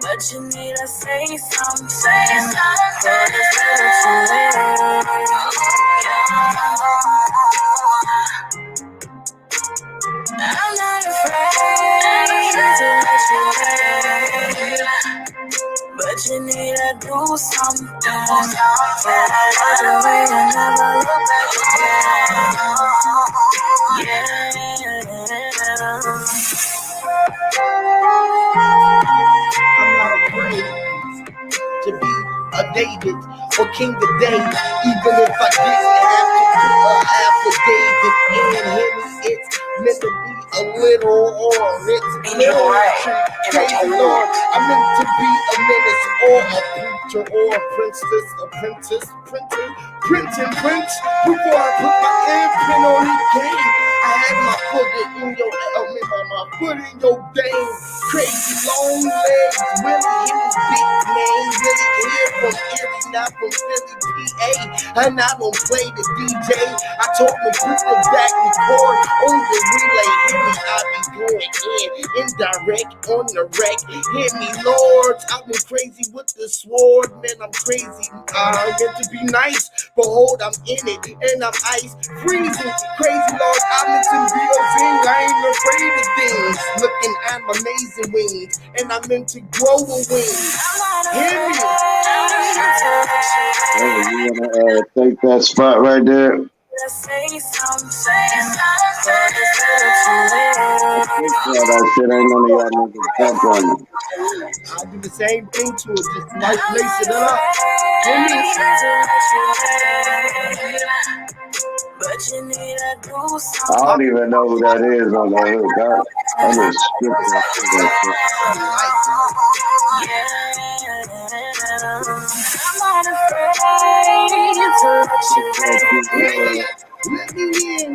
But you need to say something. I'm not afraid to let you in. But you need to do something. Walk away and never look back again. I'm not afraid to be a David or King of David, even if I didn't have to put an affidavit in him. It's meant to be a little or it's crazy Lord. I'm meant to be a menace or a preacher or a princess, apprentice, printer, printing prince. Before I put my imprint on the game, I had my foot in your my foot in your dame. Crazy long legs, really his big name, really here from Erie, not from Philly, PA. And I don't play the DJ. I told him put the back record on the relay. Hear me, I be going indirect on the wreck. Hear me, Lord, I've been crazy with the sword, man. I'm crazy. I meant to be nice, behold, I'm in it, and I'm ice freezing. Crazy Lord, I'm into zing. I ain't afraid of things. Looking at my amazing wings, and I'm meant to grow a wing. Hear me. Hey, you wanna take that spot right there? I said ain't none of y'all niggas jump on me. I'll do the same thing to it, just like lace it up. Hear me. I don't even know who that is on that hook. I just skipped that shit.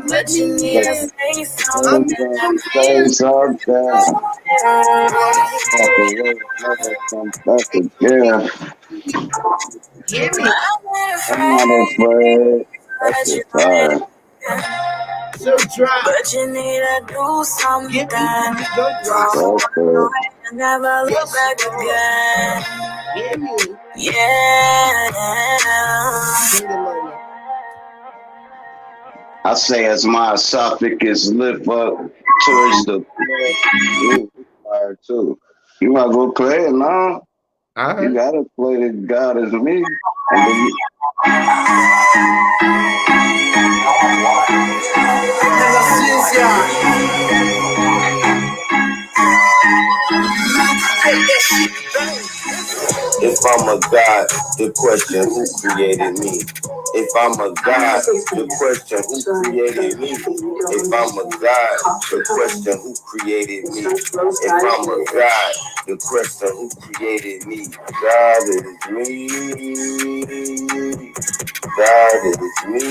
Let me in. Say something. Yeah. Hear me. I'm not afraid. That's just fire. So dry. But you need to do something. Get me go Never look back again. Hear me. Yeah. I say as my esophagus lift up towards the fire too. You might go play it now. You gotta play the God as me. And then you... If I'm a God, the question who created me? If I'm a God, the question who created me? If I'm a God, the question who created me? If I'm a God, the question who created me? God is me. God is me.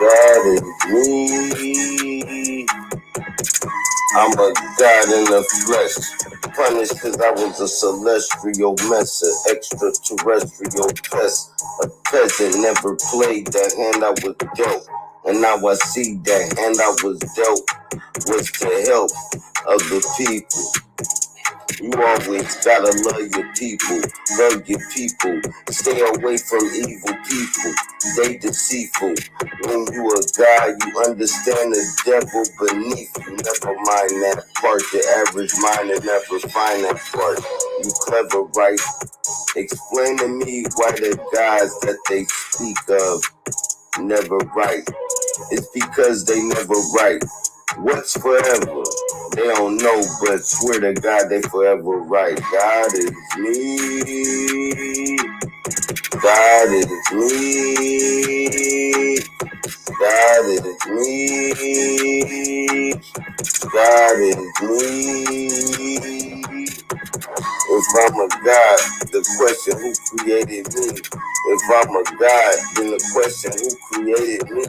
God is me. I'm a God in the flesh, punished cause I was a celestial mess, an extraterrestrial pest, a peasant never played the hand I was dealt, and now I see that hand I was dealt was to help other people. You always gotta love your people, stay away from evil people, they deceitful. When you a God, you understand the devil beneath you. Never mind that part, the average mind will never find that part. You clever, right? Explain to me why the gods that they speak of never right. It's because they never right. What's forever? They don't know, but swear to God they forever right. God is me. God is me. God is me. God is me. If I'm a God, the question who created me? If I'm a God, then the question who created me?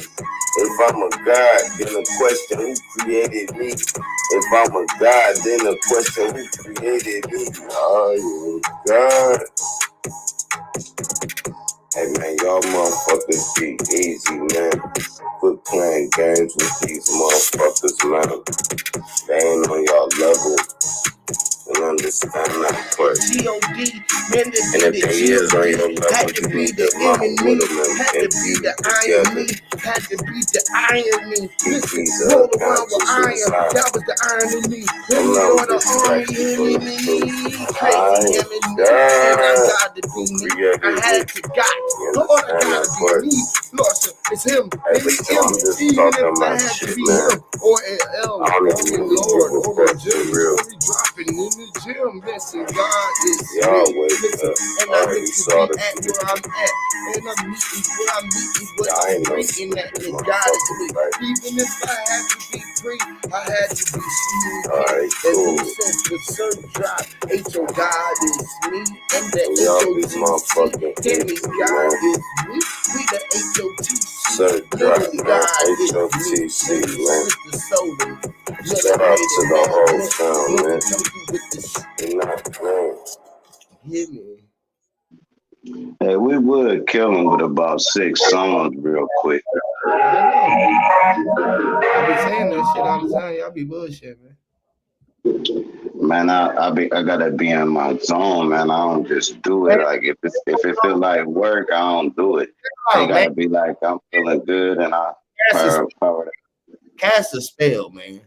If I'm a God, then the question who created me? If I'm a God, then the question who created me? Are you God? Hey man, y'all motherfuckers be easy, man. Quit playing games with these motherfuckers, man. They ain't on y'all level. And understand that part. G.O.D. And if they is on your level, you need to mama with them and be together. Had to be the irony. Listen, These roll around with iron. suicide. That was the irony. Then I'm we not go to army disrespectful enemy. to Crazy enemy. And I got to be me. I had to got. Lord, I gotta be me. Lord, it's him. Hey, but yo, I'm just Even talking if I about had shit, to be man. him or L. I don't even really Lord, give a or fuck Jim. for real. We dropping in the gym. Listen, God is Y'all me. wake Listen, up. and I Already look to saw be the at shit. where I'm at. And I'm meeting where I'm meeting what I I'm ain't no breaking at. stupid And God is me. motherfucker, Even if I had to be free, I had to be seen. Alright, And cool. who says with certain drop, H.O. God is me. And the Y'all be H.O.T.C. motherfucking Hear me, idiots, God man. is me. We the H.O.T.C. Sir, drop, Literally, man. God is me. HOTC, man. Mr. Soda. Shout out to the whole town, man. Come through with the shit. You're not playing. Hear me. Hey, we would kill him with about 6 songs real quick. I know. I be saying that shit all the time. Y'all be bullshit, man. Man, I gotta be in my zone, man. I don't just do it. Like if it feel like work, I don't do it. Oh, It man. gotta be like I'm feeling good and I power Cast a spell, man.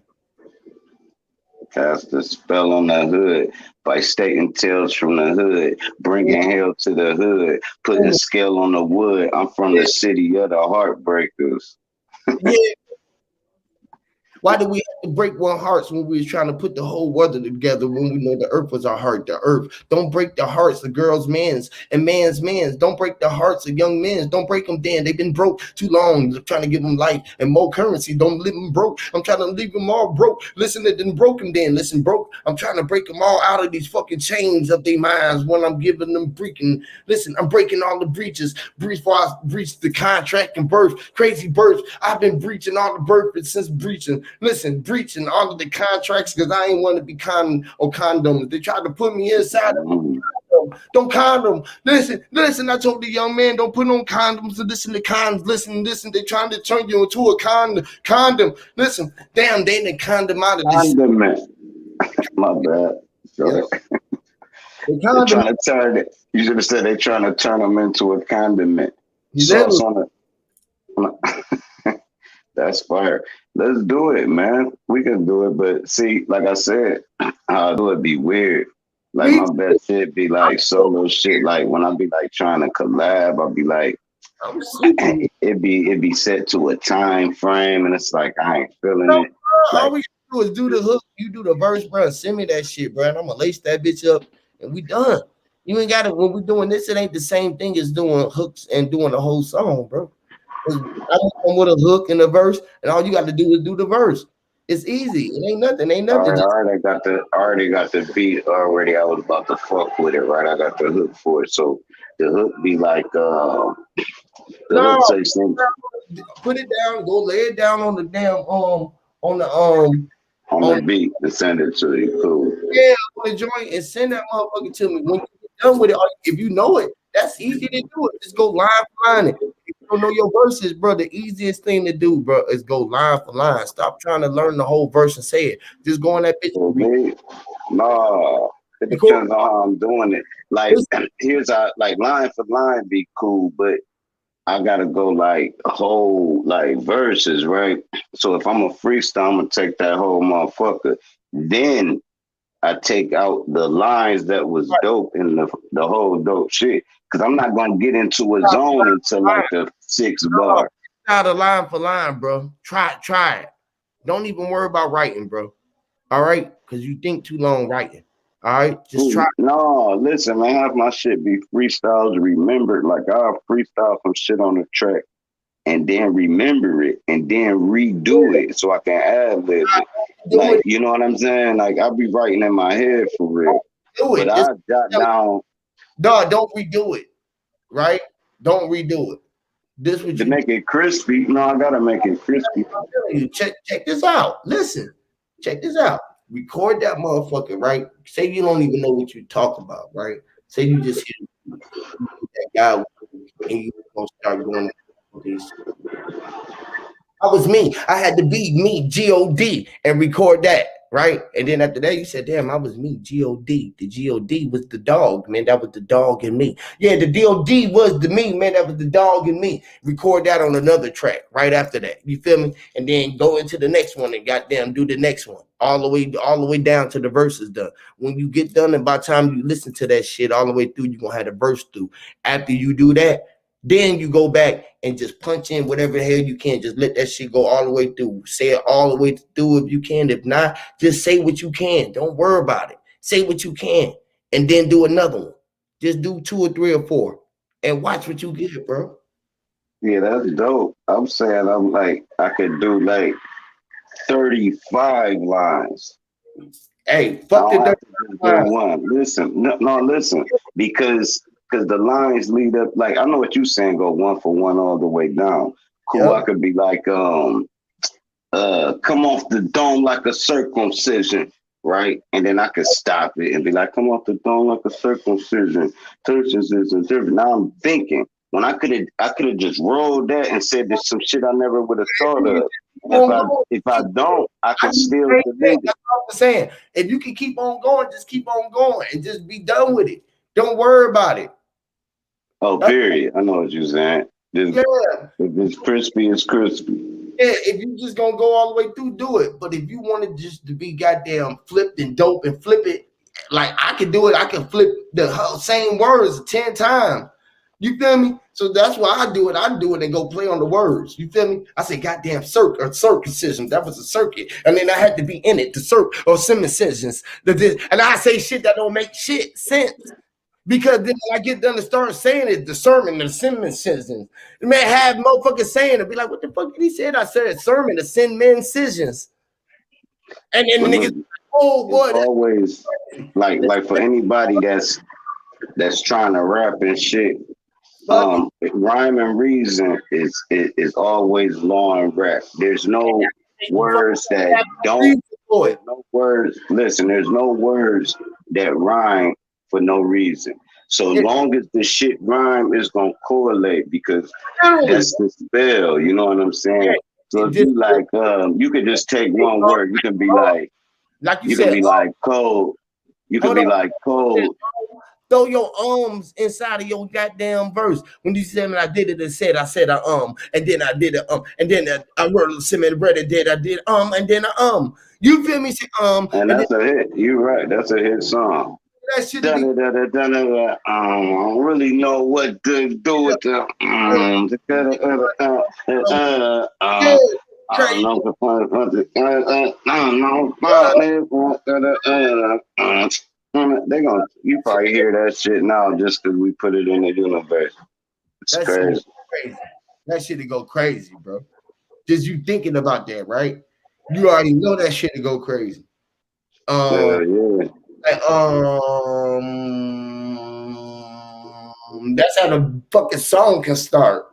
cast a spell on the hood by stating tales from the hood, bringing hell to the hood, putting scale on the wood. I'm from the city of the heartbreakers. Yeah. Why did we have to break one hearts when we was trying to put the whole world together when we know the earth was our heart? The earth. Don't break the hearts of girls' mans and man's. Don't break the hearts of young men. Don't break them down. They've been broke too long. I'm trying to give them life and more currency. Don't leave them broke. I'm trying to leave them all broke. Listen, they didn't broke them then. Listen, broke. I'm trying to break them all out of these fucking chains of their minds when I'm giving them breaking. Listen, I'm breaking all the breaches. Before I breached the contract and birth. Crazy birth. I've been breaching all the birth since breaching. Listen, breaching all of the contracts because I ain't want to be condoms. They tried to put me inside of don't condom. Listen. I told the young man, don't put on condoms to listen to condoms. Listen. They're trying to turn you into a condom. Listen, damn, they didn't condom out of this. Condiment. My bad. Yeah. They're trying to turn it. You should have said they're trying to turn them into a condiment. Sauce on it. That's fire. Let's do it, man. We can do it, but see, like I said, how I do it be weird. Like my best shit be like solo shit. Like when I be like trying to collab, I'll be like, it be set to a time frame, and it's like I ain't feeling it. All we do is do the hook. You do the verse, bro. Send me that shit, bro. And I'm gonna lace that bitch up, and we done. You ain't got to. When we doing this, it ain't the same thing as doing hooks and doing the whole song, bro. I come with a hook and a verse, and all you got to do is do the verse. It's easy. It ain't nothing. I already got the beat already. I was about to fuck with it, right? I got the hook for it. So the hook be like the hook say something. Put it down, go lay it down on the damn on the beat and send it to you. Cool. Yeah, on the joint and send that motherfucker to me. When you get done with it, if you know it, that's easy to do it. Just go line for line it. If you don't know your verses, bro, the easiest thing to do, bro, is go line for line. Stop trying to learn the whole verse and say it. Just go on that bitch. No, it depends on how I'm doing it. Like here's like line for line be cool, but I gotta go like whole like verses, right? So if I'm a freestyle, I'm gonna take that whole motherfucker. Then I take out the lines that was dope in the whole dope shit. Cause I'm not gonna get into a zone until like the 6th bar. Not a line for line, bro. Try it. Don't even worry about writing, bro. All right, because you think too long writing. All right, just try. No, listen, man, have my shit be freestyles remembered. Like I'll freestyle some shit on the track and then remember it and then redo it so I can ad lib it. Do Like, it. you know what I'm saying? Like I'll be writing in my head for real. Do But it. I jot down No, don't redo it. Right? Don't redo it. This what to you make it crispy. No, I gotta make it crispy. I'm telling you. Check this out. Listen. Check this out. Record that motherfucker, right? Say you don't even know what you talk about, right? Say you just hit that guy and you gonna start going at these. I was me. I had to be me, G-O-D, and record that, right? And then after that, you said, damn, I was me, G-O-D. The G-O-D was the dog, man. That was the dog in me. Yeah, the D-O-D was the me, man. That was the dog in me. Record that on another track right after that. You feel me? And then go into the next one and goddamn do the next one. All the way down to the verses done. When you get done, and by the time you listen to that shit all the way through, you're gonna have the verse through. After you do that, then you go back and just punch in whatever the hell you can. Just let that shit go all the way through. Say it all the way through if you can. If not, just say what you can. Don't worry about it. Say what you can. And then do another one. Just do 2 or 3 or 4. And watch what you get, bro. Yeah, that's dope. I'm saying I could do like 35 lines. Hey, I fuck the don't have dirt. to just do one. Listen, no, listen, because the lines lead up. Like I know what you're saying. Go one for one all the way down. Cool. Yep. I could be like, come off the dome like a circumcision, right? And then I could stop it and be like, come off the dome like a circumcision. Circumcision. Now I'm thinking when I could have just rolled that and said there's some shit I never would have thought of. If I don't, I can steal the nigga. That's what I'm saying. If you can keep on going, just keep on going and just be done with it. Don't worry about it. Oh, period. I know what you're saying. If it's crispy, it's crispy. Yeah, if you just gonna go all the way through, do it. But if you want it just to be goddamn flipped and dope and flip it, like I can do it, I can flip the same words 10 times. You feel me? So that's why I do it. I do it and go play on the words. You feel me? I say goddamn circumcision. That was a circuit. And then I had to be in it, the or circumcisions. And I say shit that don't make shit sense. Because then when I get done to start saying it, the sermon, the circumcisions. The man have motherfuckers saying it. Be like, what the fuck did he say? I said sermon, the sin men incisions. And then the niggas, oh boy. It's always like for anybody that's trying to rap and shit. Rhyme and reason is always law and rap. There's no words that don't. There's no words. Listen, there's no words that rhyme for no reason. So long as the shit rhyme, it's gonna correlate because that's the spell. You know what I'm saying? So if you like, you could just take one word. You can be like you can be like cold. You can be like cold. Throw your arms inside of your goddamn verse. When you said, I did it and said, I said, and then I did it, and then I wrote some in bread and did, I did, and then You feel me? Say, and that's a hit. You're right. That's a hit song. That shit I don't really know what to do with the they gonna you probably hear that shit now just because we put it in the universe. It's crazy. That shit to go crazy, bro. Just you thinking about that, right? You already know that shit to go crazy. Yeah. That's how the fucking song can start.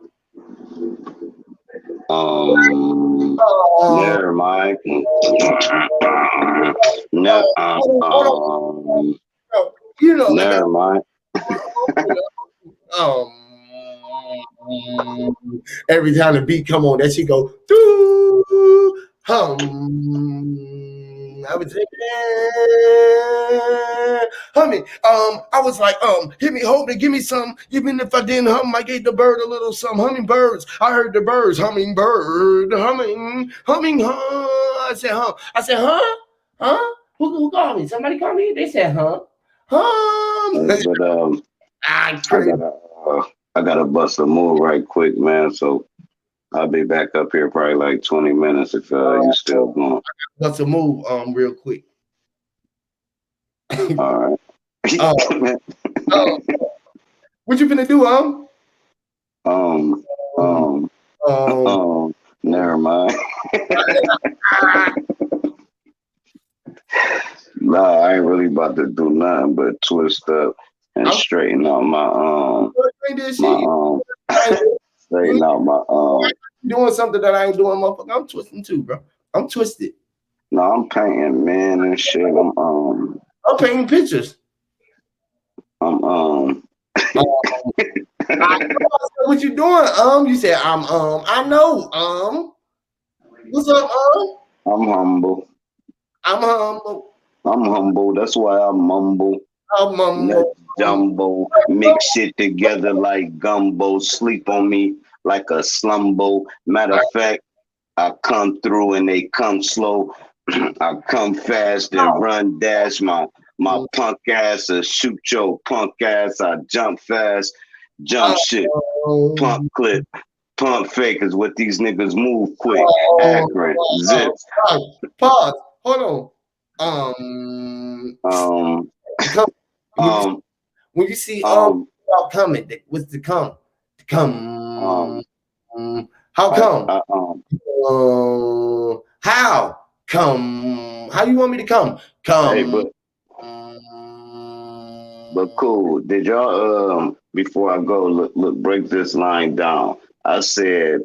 Never mind. No, you know, never mind. Every time the beat come on, that shit go doo I was humming. I was like, hit me, hold me, give me some. Even if I didn't hum, I gave the bird a little some hummingbirds. I heard the birds hummingbird humming. I said, huh? Huh? Who called me? Somebody called me? They said, huh? But I gotta bust a move right quick, man. So I'll be back up here probably like 20 minutes if you still going. Bust a move real quick. All right. uh, uh, what you finna do, um, Um, um, um, never mind. Nah, I ain't really about to do nothing but twist up and I'm straighten out my doing this my shit. I ain't, straighten you out my doing something that I ain't doing, motherfucker. I'm twisting too, bro. I'm twisted. No, I'm painting men and shit. I'm painting pictures. I'm Um, I know what you doing. You said I know. What's up, I'm humble. I'm humble. I'm humble. That's why I mumble. I'm Let's humble. jumbo, mix it together like gumbo. Sleep on me like a slumbo. Matter of fact, I come through and they come slow. I come fast and run dash. My punk ass will shoot your punk ass. I jump fast, jump shit, pump clip, pump fake is what these niggas move quick. Accurate, zip. Pause. Hold on. Um, Come um, when you see um, coming, what's the come? To come. um, How I, come? I, How come? How you want me to come? hey, Come. but cool. Did y'all before I go look break this line down? I said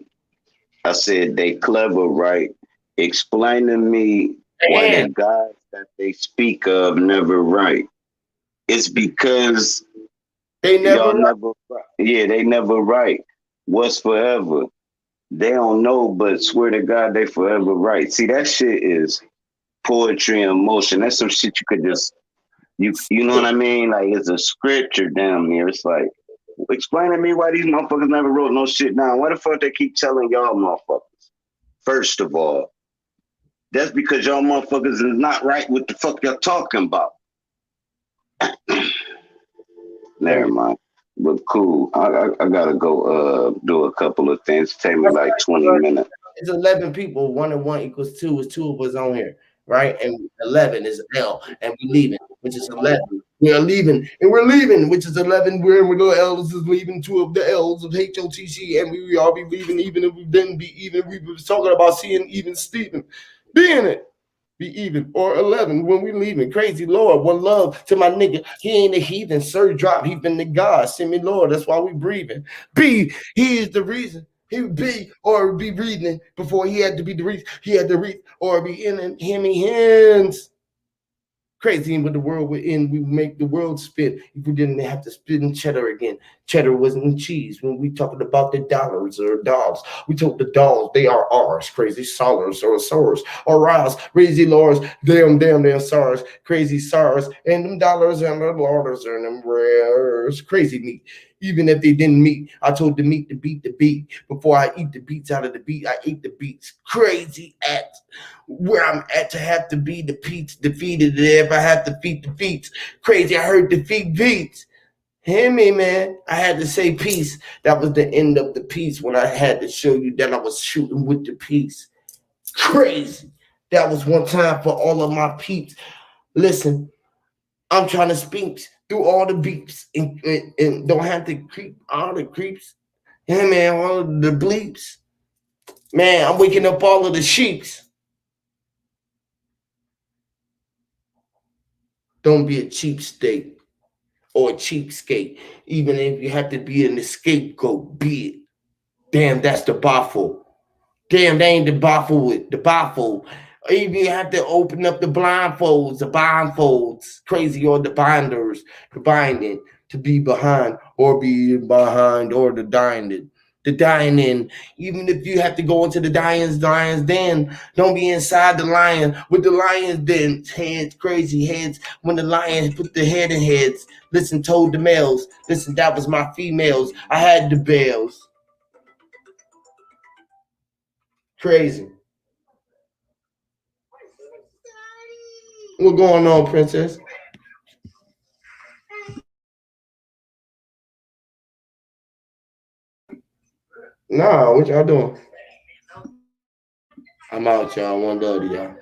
they clever, right? Explain to me why the Damn, guys that they speak of never write. It's because they never. y'all never, yeah, they never write. What's forever? They don't know, but swear to God, they forever right. See, that shit is poetry in motion. That's some shit you could just, you know what I mean? Like it's a scripture down there. It's like, explain to me why these motherfuckers never wrote no shit down. Why the fuck they keep telling y'all motherfuckers? First of all, that's because y'all motherfuckers is not right with the fuck y'all talking about. Never mind. But cool. I gotta go do a couple of things. Take me like 20 minutes. It's 11 people. 1 and 1 equals 2. Is 2 of us on here, right? And 11 is L, and we're leaving, which is 11. We are leaving, and we're leaving, which is 11. We're the L's is leaving 2 of the L's of HOTC, and we all be leaving, even if we didn't be even. We was talking about seeing even Stephen being it. Be even or 11 when we leaving. Crazy Lord, one love to my nigga. He ain't a heathen, sir. Drop, he been the God. Send me, Lord. That's why we breathing. B, he is the reason. He would be or be reading before he had to be the reason. He had to read or be in him hands. Crazy, but the world we're in, we make the world spin. If we didn't have to spin cheddar again, cheddar wasn't cheese. When we talking about the dollars or dogs, we told the dolls they are ours. Crazy solars or SARS or ours. Crazy lords, damn SARS. Crazy SARS and them dollars and the lords and them rares. Crazy meat. Even if they didn't meet, I told the meat to beat the beat. Before I eat the beats out of the beat, I ate the beats. Crazy act where I'm at to have to be defeated if I have to feed defeats. Crazy, I heard defeat beats. Hear me, man. I had to say peace. That was the end of the piece when I had to show you that I was shooting with the piece. Crazy. That was one time for all of my peeps. Listen, I'm trying to speak through all the beeps and don't have to creep all the creeps. Yeah, man, all of the bleeps. Man, I'm waking up all of the sheeps. Don't be a cheapskate or a cheapskate. Even if you have to be an scapegoat, be it. Damn, that's the baffle. Damn, they ain't the baffle with the baffle. Even you have to open up the blindfolds, crazy, or the binders, the binding, to be behind or be behind or the dying. The dying in, even if you have to go into the lion's den, don't be inside the lion with the lion's den heads, crazy heads. When the lion put the head in heads, listen, told the males, listen, that was my females. I had the bells. Crazy. What going on, princess? Nah, what y'all doing? I'm out, y'all. One love to y'all.